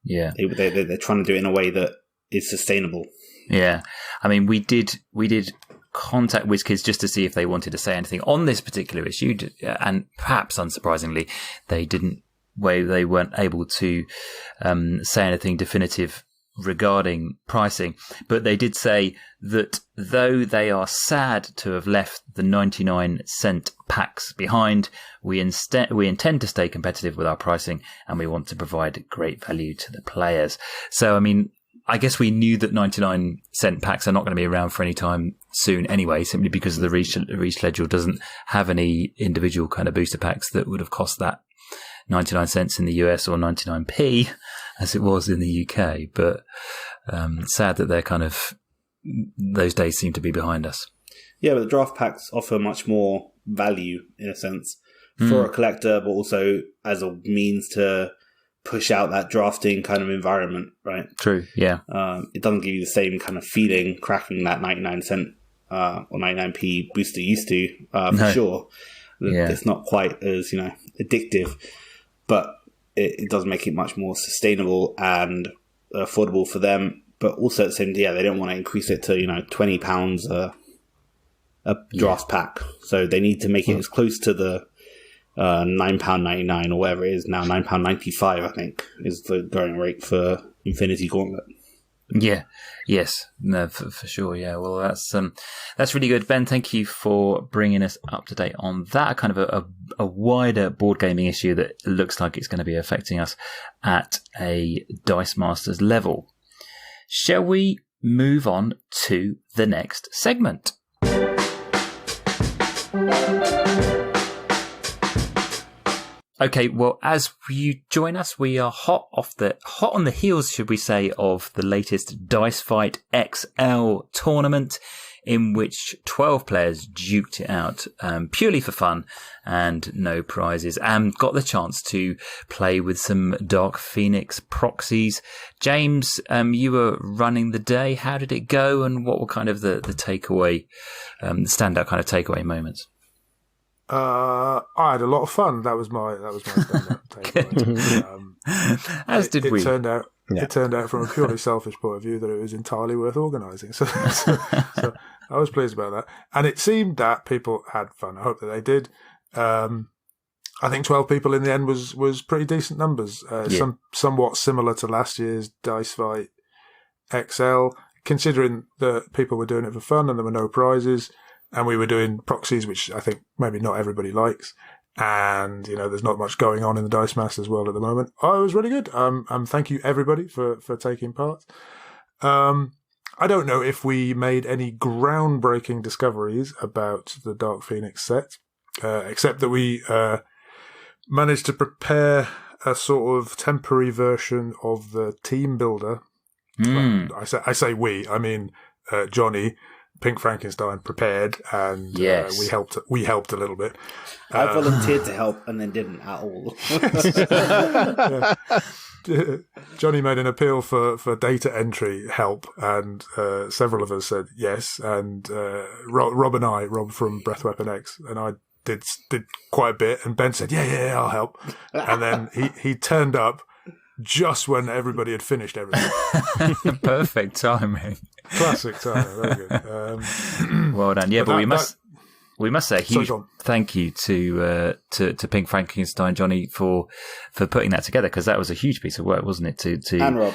to do it in a way that is sustainable. I mean, we did contact Wizkids just to see if they wanted to say anything on this particular issue, and perhaps unsurprisingly, they weren't able to say anything definitive regarding pricing, but they did say that though they are sad to have left the 99-cent packs behind, we intend to stay competitive with our pricing, and we want to provide great value to the players. So, I mean, I guess we knew that 99-cent packs are not going to be around for any time soon anyway, simply because the reschedule doesn't have any individual kind of booster packs that would have cost that 99 cents in the US or 99p as it was in the UK. But sad that they're kind of, those days seem to be behind us. Yeah, but the draft packs offer much more value in a sense for a collector, but also as a means to push out that drafting kind of environment, right? True, yeah. It doesn't give you the same kind of feeling cracking that 99 cent or 99p booster used to, for sure. It's not quite as, addictive, but it does make it much more sustainable and affordable for them. But also at the same time, they don't want to increase it to, £20 a draft pack. So they need to make it as close to the £9.99 or whatever it is now, £9.95 I think is the going rate for Infinity Gauntlet. For sure. Yeah, well, that's really good, Ben. Thank you for bringing us up to date on that kind of a wider board gaming issue that looks like it's going to be affecting us at a Dice Masters level. Shall we move on to the next segment? Okay, well, as you join us, we are hot on the heels, should we say, of the latest Dice Fight XL tournament in which 12 players duked it out purely for fun and no prizes, and got the chance to play with some Dark Phoenix proxies. James, you were running the day. How did it go, and what were kind of the takeaway, the standout kind of takeaway moments? I had a lot of fun. That was my standout takeaway. As did we. It turned out from a purely selfish point of view that it was entirely worth organising. So I was pleased about that. And it seemed that people had fun. I hope that they did. I think 12 people in the end was pretty decent numbers. Somewhat similar to last year's Dice Fight XL, considering that people were doing it for fun and there were no prizes. And we were doing proxies, which I think maybe not everybody likes. And, there's not much going on in the Dice Masters world at the moment. Oh, it was really good. Thank you, everybody, for taking part. I don't know if we made any groundbreaking discoveries about the Dark Phoenix set, except that we managed to prepare a sort of temporary version of the team builder. I say we, I mean Johnny, Pink Frankenstein, prepared, and we helped a little bit. I volunteered to help and then didn't at all. Johnny made an appeal for data entry help, and several of us said yes. And Rob from Breath Weapon X, and I did quite a bit. And Ben said, "Yeah, I'll help." And then he turned up just when everybody had finished everything. Perfect timing. Classic timing. Very good. Well done. Yeah, but we must say a huge thank you to Pink Frankenstein, Johnny, for putting that together, because that was a huge piece of work, wasn't it? To and Rob,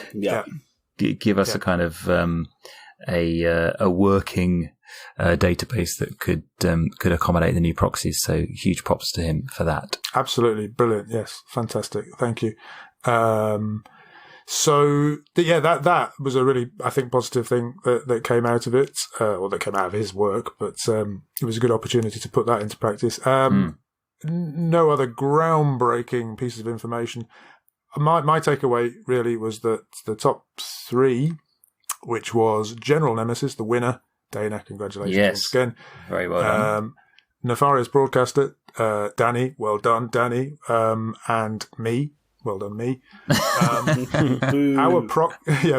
give us a kind of a working database that could accommodate the new proxies. So huge props to him for that. Absolutely brilliant. Yes, fantastic. Thank you. So that was a really, I think, positive thing that came out of it, or that came out of his work. But it was a good opportunity to put that into practice. No other groundbreaking pieces of information. My takeaway really was that the top three, which was General Nemesis, the winner, Dana, congratulations once again. Very well done. Nefarious Broadcaster, Danny, well done, Danny, and me. Well done, me.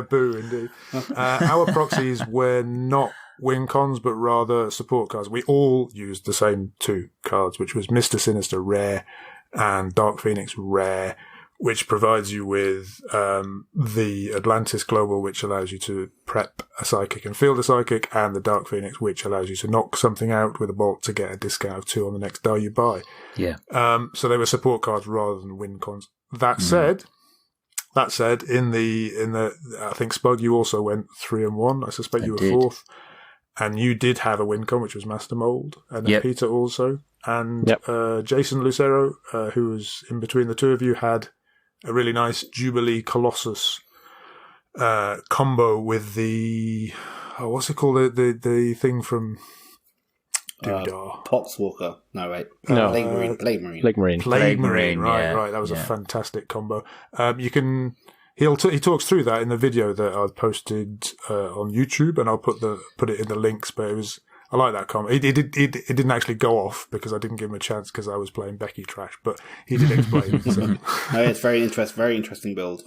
Boo indeed. Our proxies were not win cons, but rather support cards. We all used the same two cards, which was Mr. Sinister Rare and Dark Phoenix Rare, which provides you with the Atlantis Global, which allows you to prep a psychic and field a psychic, and the Dark Phoenix, which allows you to knock something out with a bolt to get a discount of 2 on the next die you buy. Yeah. So they were support cards rather than win cons. That said, in the I think Spug, you also went 3-1. I suspect you were fourth, and you did have a win con, which was Master Mold, and then Peter also, and Jayson Lucero, who was in between the two of you, had a really nice Jubilee Colossus combo with the what's it called, the thing from Poxwalker. No, wait. No. Plague Marine. Right. That was a fantastic combo. He talks through that in the video that I've posted on YouTube, and I'll put it in the links. But I like that combo. It didn't actually go off because I didn't give him a chance because I was playing Becky Trash, but he did explain it. So. It's very interesting build.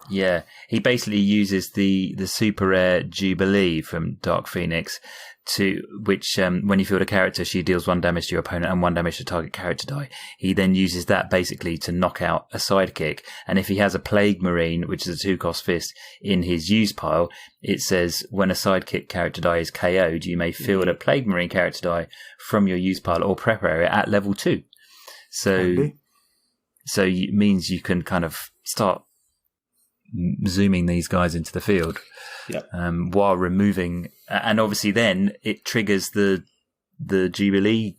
Yeah. He basically uses the super rare Jubilee from Dark Phoenix, to which when you field a character, she deals 1 damage to your opponent and 1 damage to target character die. He then uses that basically to knock out a sidekick, and if he has a Plague Marine, which is a 2-cost fist, in his use pile, it says when a sidekick character die is KO'd, you may field a Plague Marine character die from your use pile or prep area at level 2. So it means you can kind of start zooming these guys into the field. While removing, and obviously then it triggers the Jubilee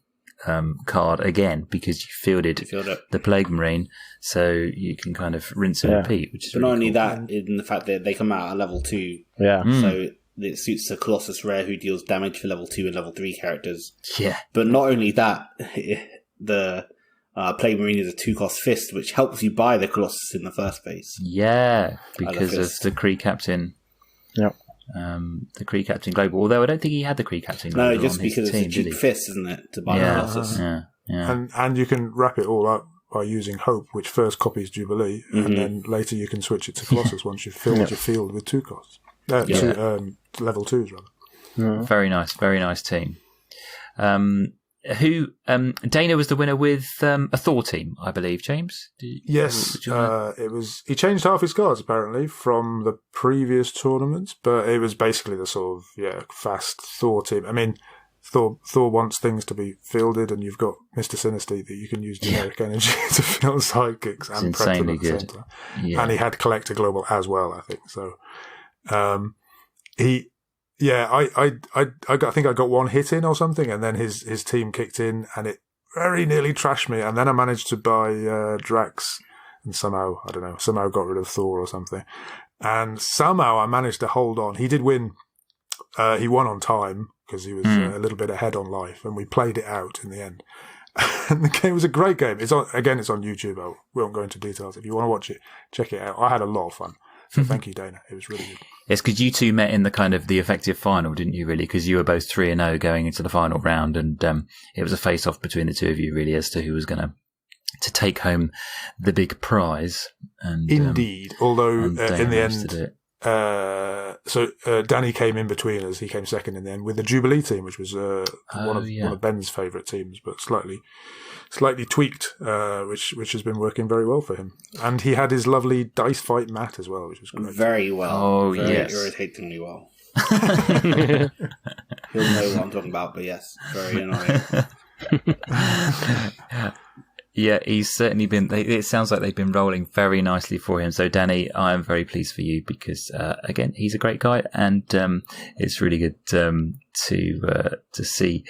card again because you fielded the Plague Marine, so you can kind of rinse and repeat. Which is but really not only cool. that, in the fact that they come out at level 2, so it suits the Colossus Rare, who deals damage for level 2 and level 3 characters. Yeah, but not only that, the Plague Marine is a 2-cost fist, which helps you buy the Colossus in the first place. Yeah, because of the Kree Captain. Yep. the Kree Captain Global. Although I don't think he had the Kree Captain Global. No, just because it's a cheap fist, isn't it, to buy Colossus? Yeah. And you can wrap it all up by using Hope, which first copies Jubilee, and then later you can switch it to Colossus once you've filled your field with 2 costs. Two level 2s, rather. Very nice team. Dana was the winner with a Thor team, I believe. James, yes, it was. He changed half his cards apparently from the previous tournaments, but it was basically the sort of fast Thor team. I mean, Thor wants things to be fielded, and you've got Mr. Sinister that you can use generic energy to field sidekicks and prep them at the centre. Yeah. And he had Collector Global as well, I think. So, I think I got 1 hit in or something, and then his team kicked in, and it very nearly trashed me. And then I managed to buy Drax, and somehow got rid of Thor or something. And somehow I managed to hold on. He did win. He won on time because he was a little bit ahead on life, and we played it out in the end. And the game was a great game. It's on YouTube. We won't go into details. If you want to watch it, check it out. I had a lot of fun. So thank you, Dana. It was really good. Yes, because you two met in the kind of the effective final, didn't you, really? Because you were both 3-0 going into the final round, and it was a face-off between the two of you, really, as to who was going to take home the big prize. And indeed. Although, in the end, Danny came in between us. He came second in the end with the Jubilee team, which was one of Ben's favourite teams, but slightly tweaked, which has been working very well for him. And he had his lovely dice fight mat as well, which was great. Very well. Oh, very yes. irritatingly well. He'll know what I'm talking about, but yes, very annoying. Yeah, he's certainly been. It sounds like they've been rolling very nicely for him. So, Danny, I am very pleased for you because, again, he's a great guy, and it's really good to see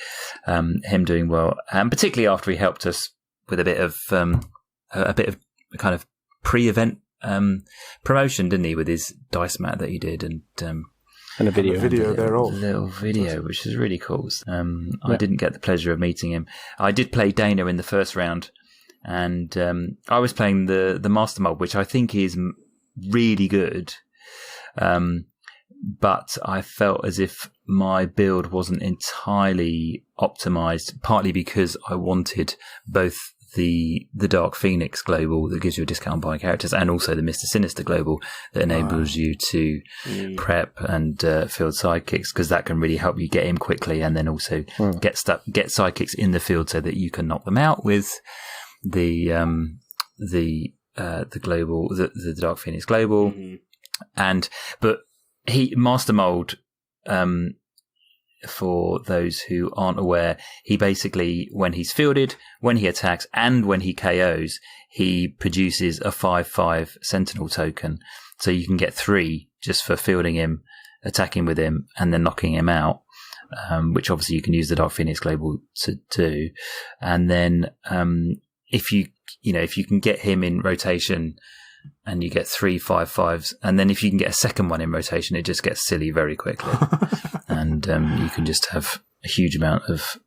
him doing well, and particularly after he helped us with a bit of kind of pre-event promotion, didn't he, with his dice mat that he did, and a video thereof. A little video, which is really cool. I didn't get the pleasure of meeting him. I did play Dana in the first round. And I was playing the Master Mold, which I think is really good. But I felt as if my build wasn't entirely optimized, partly because I wanted both the Dark Phoenix Global that gives you a discount on buying characters, and also the Mr. Sinister Global that enables you to prep and field sidekicks, because that can really help you get in quickly, and then also get sidekicks in the field so that you can knock them out with the global, the Dark Phoenix Global, but Master Mold, for those who aren't aware, he basically, when he's fielded, when he attacks, and when he KOs, he produces a 5/5 Sentinel token, so you can get 3 just for fielding him, attacking with him, and then knocking him out. Which obviously you can use the Dark Phoenix Global to do, and then if you can get him in rotation and you get 3 5/5s, and then if you can get a second one in rotation, it just gets silly very quickly. And you can just have a huge amount of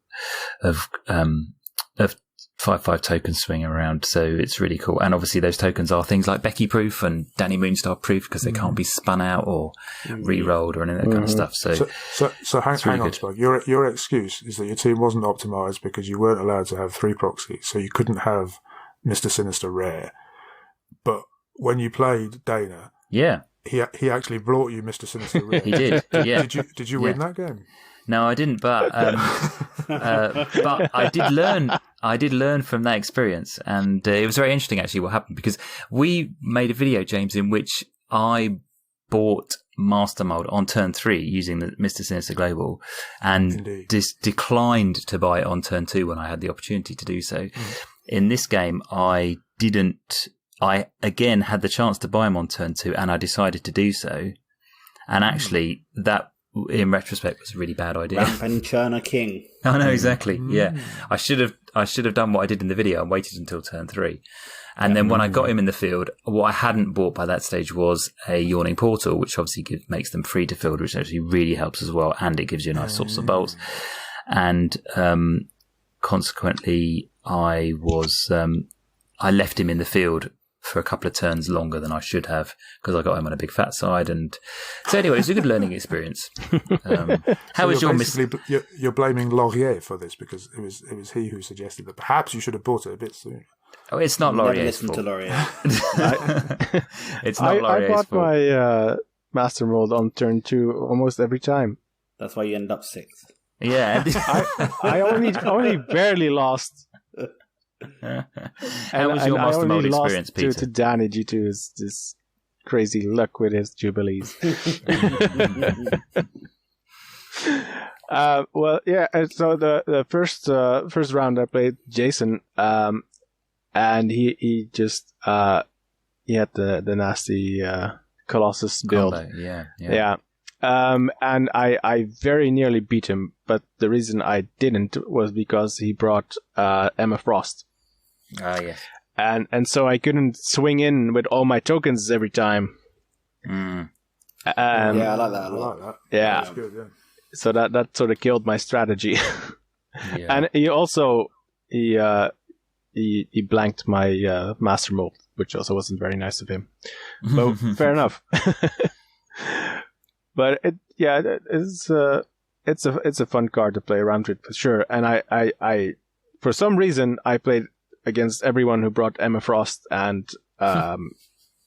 5/5 tokens swing around. So it's really cool. And obviously those tokens are things like Becky proof and Danny Moonstar proof, because they can't be spun out or re-rolled or any of that kind of stuff. So hang on, Spug. Your excuse is that your team wasn't optimized because you weren't allowed to have 3 proxies, so you couldn't have Mr. Sinister rare. But when you played Dana, he actually brought you Mr. Sinister rare. He did. Yeah. Did you win that game? No, I didn't, but I did learn. I did learn from that experience, and it was very interesting actually what happened, because we made a video, James, in which I bought Master Mold on turn 3 using the Mr. Sinister Global, and declined to buy it on turn 2 when I had the opportunity to do so. In this game, I didn't. I again had the chance to buy him on turn 2, and I decided to do so, and actually that, in retrospect, was a really bad idea. Ramp and Churner King. I know, exactly. Yeah, I should have done what I did in the video and waited until turn 3, and then when I got him in the field, what I hadn't bought by that stage was a Yawning Portal, which obviously makes them free to field, which actually really helps as well, and it gives you a nice source of bolts. And consequently, I left him in the field for a couple of turns longer than I should have because I got him on a big fat side. And so anyway, it was a good learning experience. How was your You're blaming Laurier for this because it was he who suggested that perhaps you should have bought it a bit sooner. Oh, it's not Laurier's fault. To Laurier. It's not Laurier's fault. I bought fault. my Master Mold on turn 2 almost every time. That's why you end up 6th. Yeah. I only barely lost. How was your Master Mold experience, Peter? To Danny due to his crazy luck with his Jubilees. Well, yeah. So the first round I played Jayson, and he just he had the nasty Colossus build. Combo. Yeah. And I very nearly beat him, but the reason I didn't was because he brought Emma Frost. Ah, yes. And so I couldn't swing in with all my tokens every time. Mm. Yeah, I like that a lot. Yeah. That's good, yeah. So that sort of killed my strategy. Yeah. And he also he blanked my Master Mold, which also wasn't very nice of him. But fair enough. But it's a fun card to play around with for sure. And I for some reason I played against everyone who brought Emma Frost and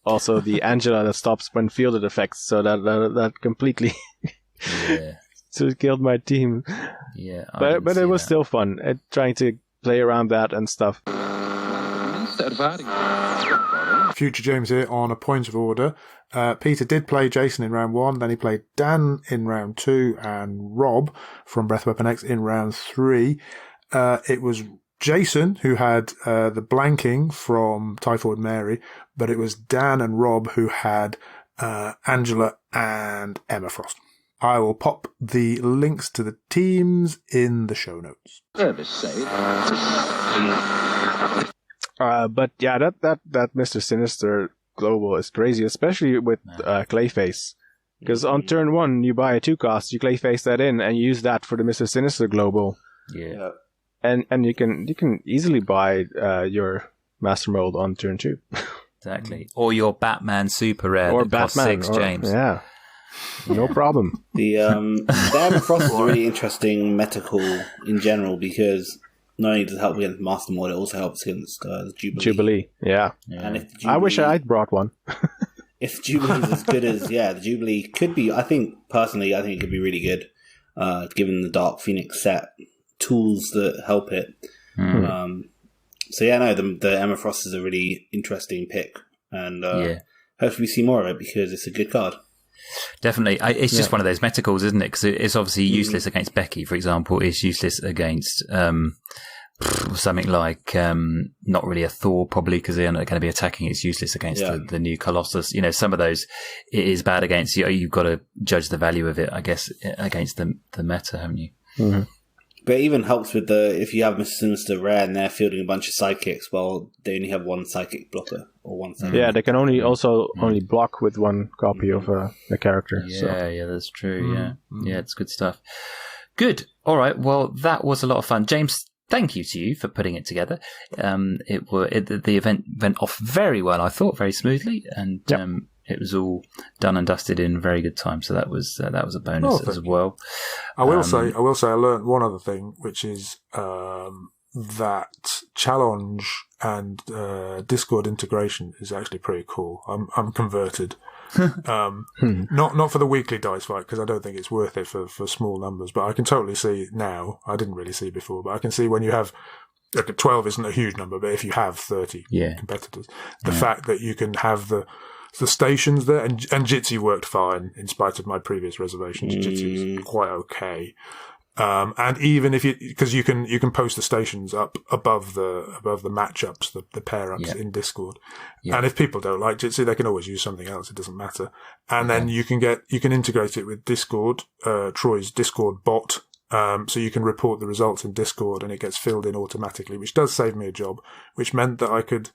also the Angela that stops when fielded effects. So that completely so it killed my team. Yeah, but it was still fun trying to play around that and stuff. Future James here on a point of order. Peter did play Jayson in round 1, then he played Dan in round 2 and Rob from Breath Weapon X in round 3. It was Jayson who had the blanking from Typhoid Mary, but it was Dan and Rob who had Angela and Emma Frost. I will pop the links to the teams in the show notes. But yeah, that Mr. Sinister global is crazy, especially with Clayface. Because on turn 1, you buy a 2-cost, you Clayface that in, and you use that for the Mr. Sinister global. Yeah. And you can easily buy your Master Mold on turn 2. Exactly. Or your Batman Super Rare or that costs Batman, 6, James. Yeah. No problem. The Emma Frost is a really interesting metacal in general because not only does it help against Master Mold, it also helps against the Jubilee. Yeah. And if the Jubilee, I wish I'd brought one. If the Jubilee is as good as, the Jubilee could be, I think it could be really good, given the Dark Phoenix set tools that help it. The Emma Frost is a really interesting pick, and hopefully we see more of it because it's a good card. Definitely. It's just one of those metacals, isn't it? Because it's obviously useless against Becky, for example. It's useless against something like not really a Thor, probably, because they're not going to be attacking. It's useless against the new Colossus. Some of those it is bad against. You've got to judge the value of it, I guess, against the meta, haven't you? Mm-hmm. But it even helps with if you have Mr. Sinister Rare and they're fielding a bunch of sidekicks, well, they only have one psychic blocker or one psychic. Yeah, they can only block with one copy of a character. Yeah, that's true. Yeah, it's good stuff. Good. All right. Well, that was a lot of fun, James. Thank you to you for putting it together. The event went off very well. I thought very smoothly, and it was all done and dusted in very good time. So that was a bonus as well. I will say I learned one other thing, which is that challenge and Discord integration is actually pretty cool. I'm converted. Not for the weekly dice fight because I don't think it's worth it for small numbers, but I can totally see now. I didn't really see before, but I can see when you have 12 isn't a huge number, but if you have 30 competitors, the fact that you can have the stations there, and Jitsi worked fine in spite of my previous reservations. Jitsi was quite okay. And even if because you can post the stations up above the matchups, the pair ups in Discord. And if people don't like Jitsi, they can always use something else. It doesn't matter. And then you can integrate it with Discord, Troy's Discord bot. So you can report the results in Discord and it gets filled in automatically, which does save me a job, which meant that I could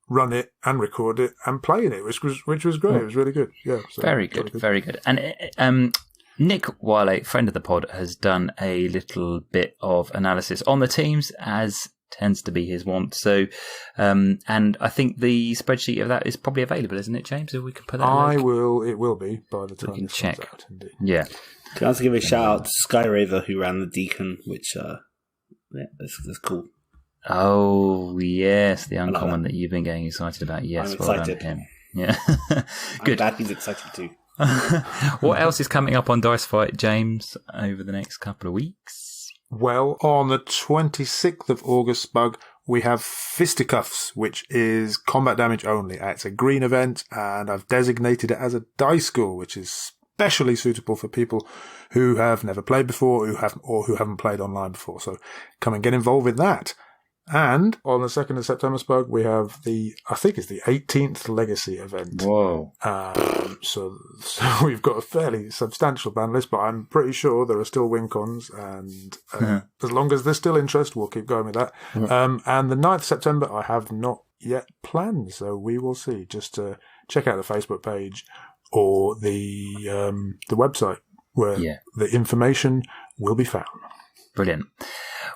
run it and record it and play in it, which was great. It was really good. Yeah. So very good. Very good. And, Nick, while a friend of the pod, has done a little bit of analysis on the teams, as tends to be his want. So, and I think the spreadsheet of that is probably available, isn't it, James? If we can put that. It will be by the time this check. comes out. Indeed. Yeah. Can I also give a shout out to Skyraver, who ran the Deacon, which that's cool. Oh yes, the uncommon that you've been getting excited about. Yes, I'm well excited. done, him. Yeah, good. I'm glad he's excited too. What else is coming up on Dice Fight, James, over the next couple of weeks? Well, on the 26th of August, Bug, we have Fisticuffs, which is combat damage only. It's a green event, and I've designated it as a dice school, which is especially suitable for people who have never played before, who haven't played online before. So come and get involved in that. And on the 2nd of September, Spug, we have I think it's the 18th Legacy event. Whoa. So we've got a fairly substantial ban list, but I'm pretty sure there are still WinCons, and as long as there's still interest, we'll keep going with that. And the 9th of September, I have not yet planned, so we will see. Just check out the Facebook page or the website where the information will be found. Brilliant.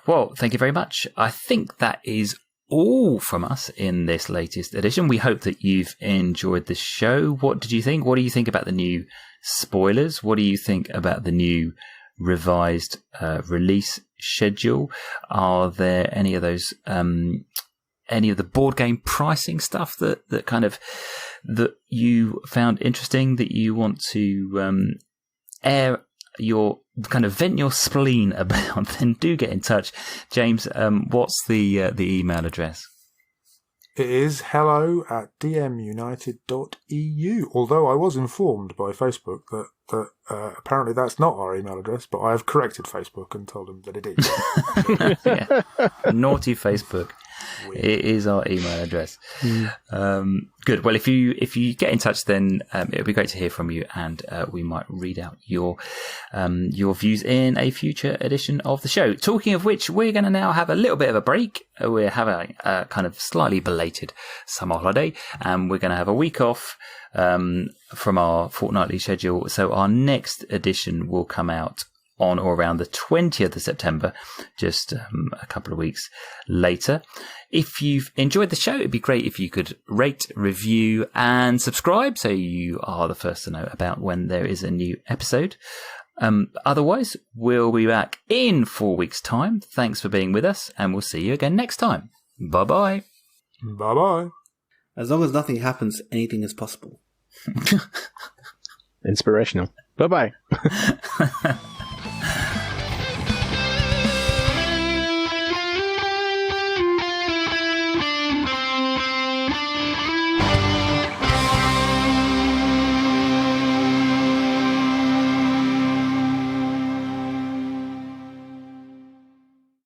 Well, thank you very much. I think that is all from us in this latest edition. We hope that you've enjoyed the show. What did you think? What do you think about the new spoilers? What do you think about the new revised release schedule? Are there any of those, any of the board game pricing stuff that you found interesting, that you want to vent your spleen about? Then do get in touch. James, what's the email address? It is hello@dmunited.eu. Although I was informed by Facebook that apparently that's not our email address, but I have corrected Facebook and told them that it is. Yeah. Naughty Facebook. It is our email address. Good. Well, if you get in touch, then it would be great to hear from you, and we might read out your views in a future edition of the show. Talking of which, we're going to now have a little bit of a break. We're having a kind of slightly belated summer holiday, and we're going to have a week off from our fortnightly schedule. So our next edition will come out on or around the 20th of September, just a couple of weeks later. If you've enjoyed the show, it'd be great if you could rate, review, and subscribe so you are the first to know about when there is a new episode. Otherwise, we'll be back in 4 weeks' time. Thanks for being with us, and we'll see you again next time. Bye-bye. Bye-bye. As long as nothing happens, anything is possible. Inspirational. Bye-bye.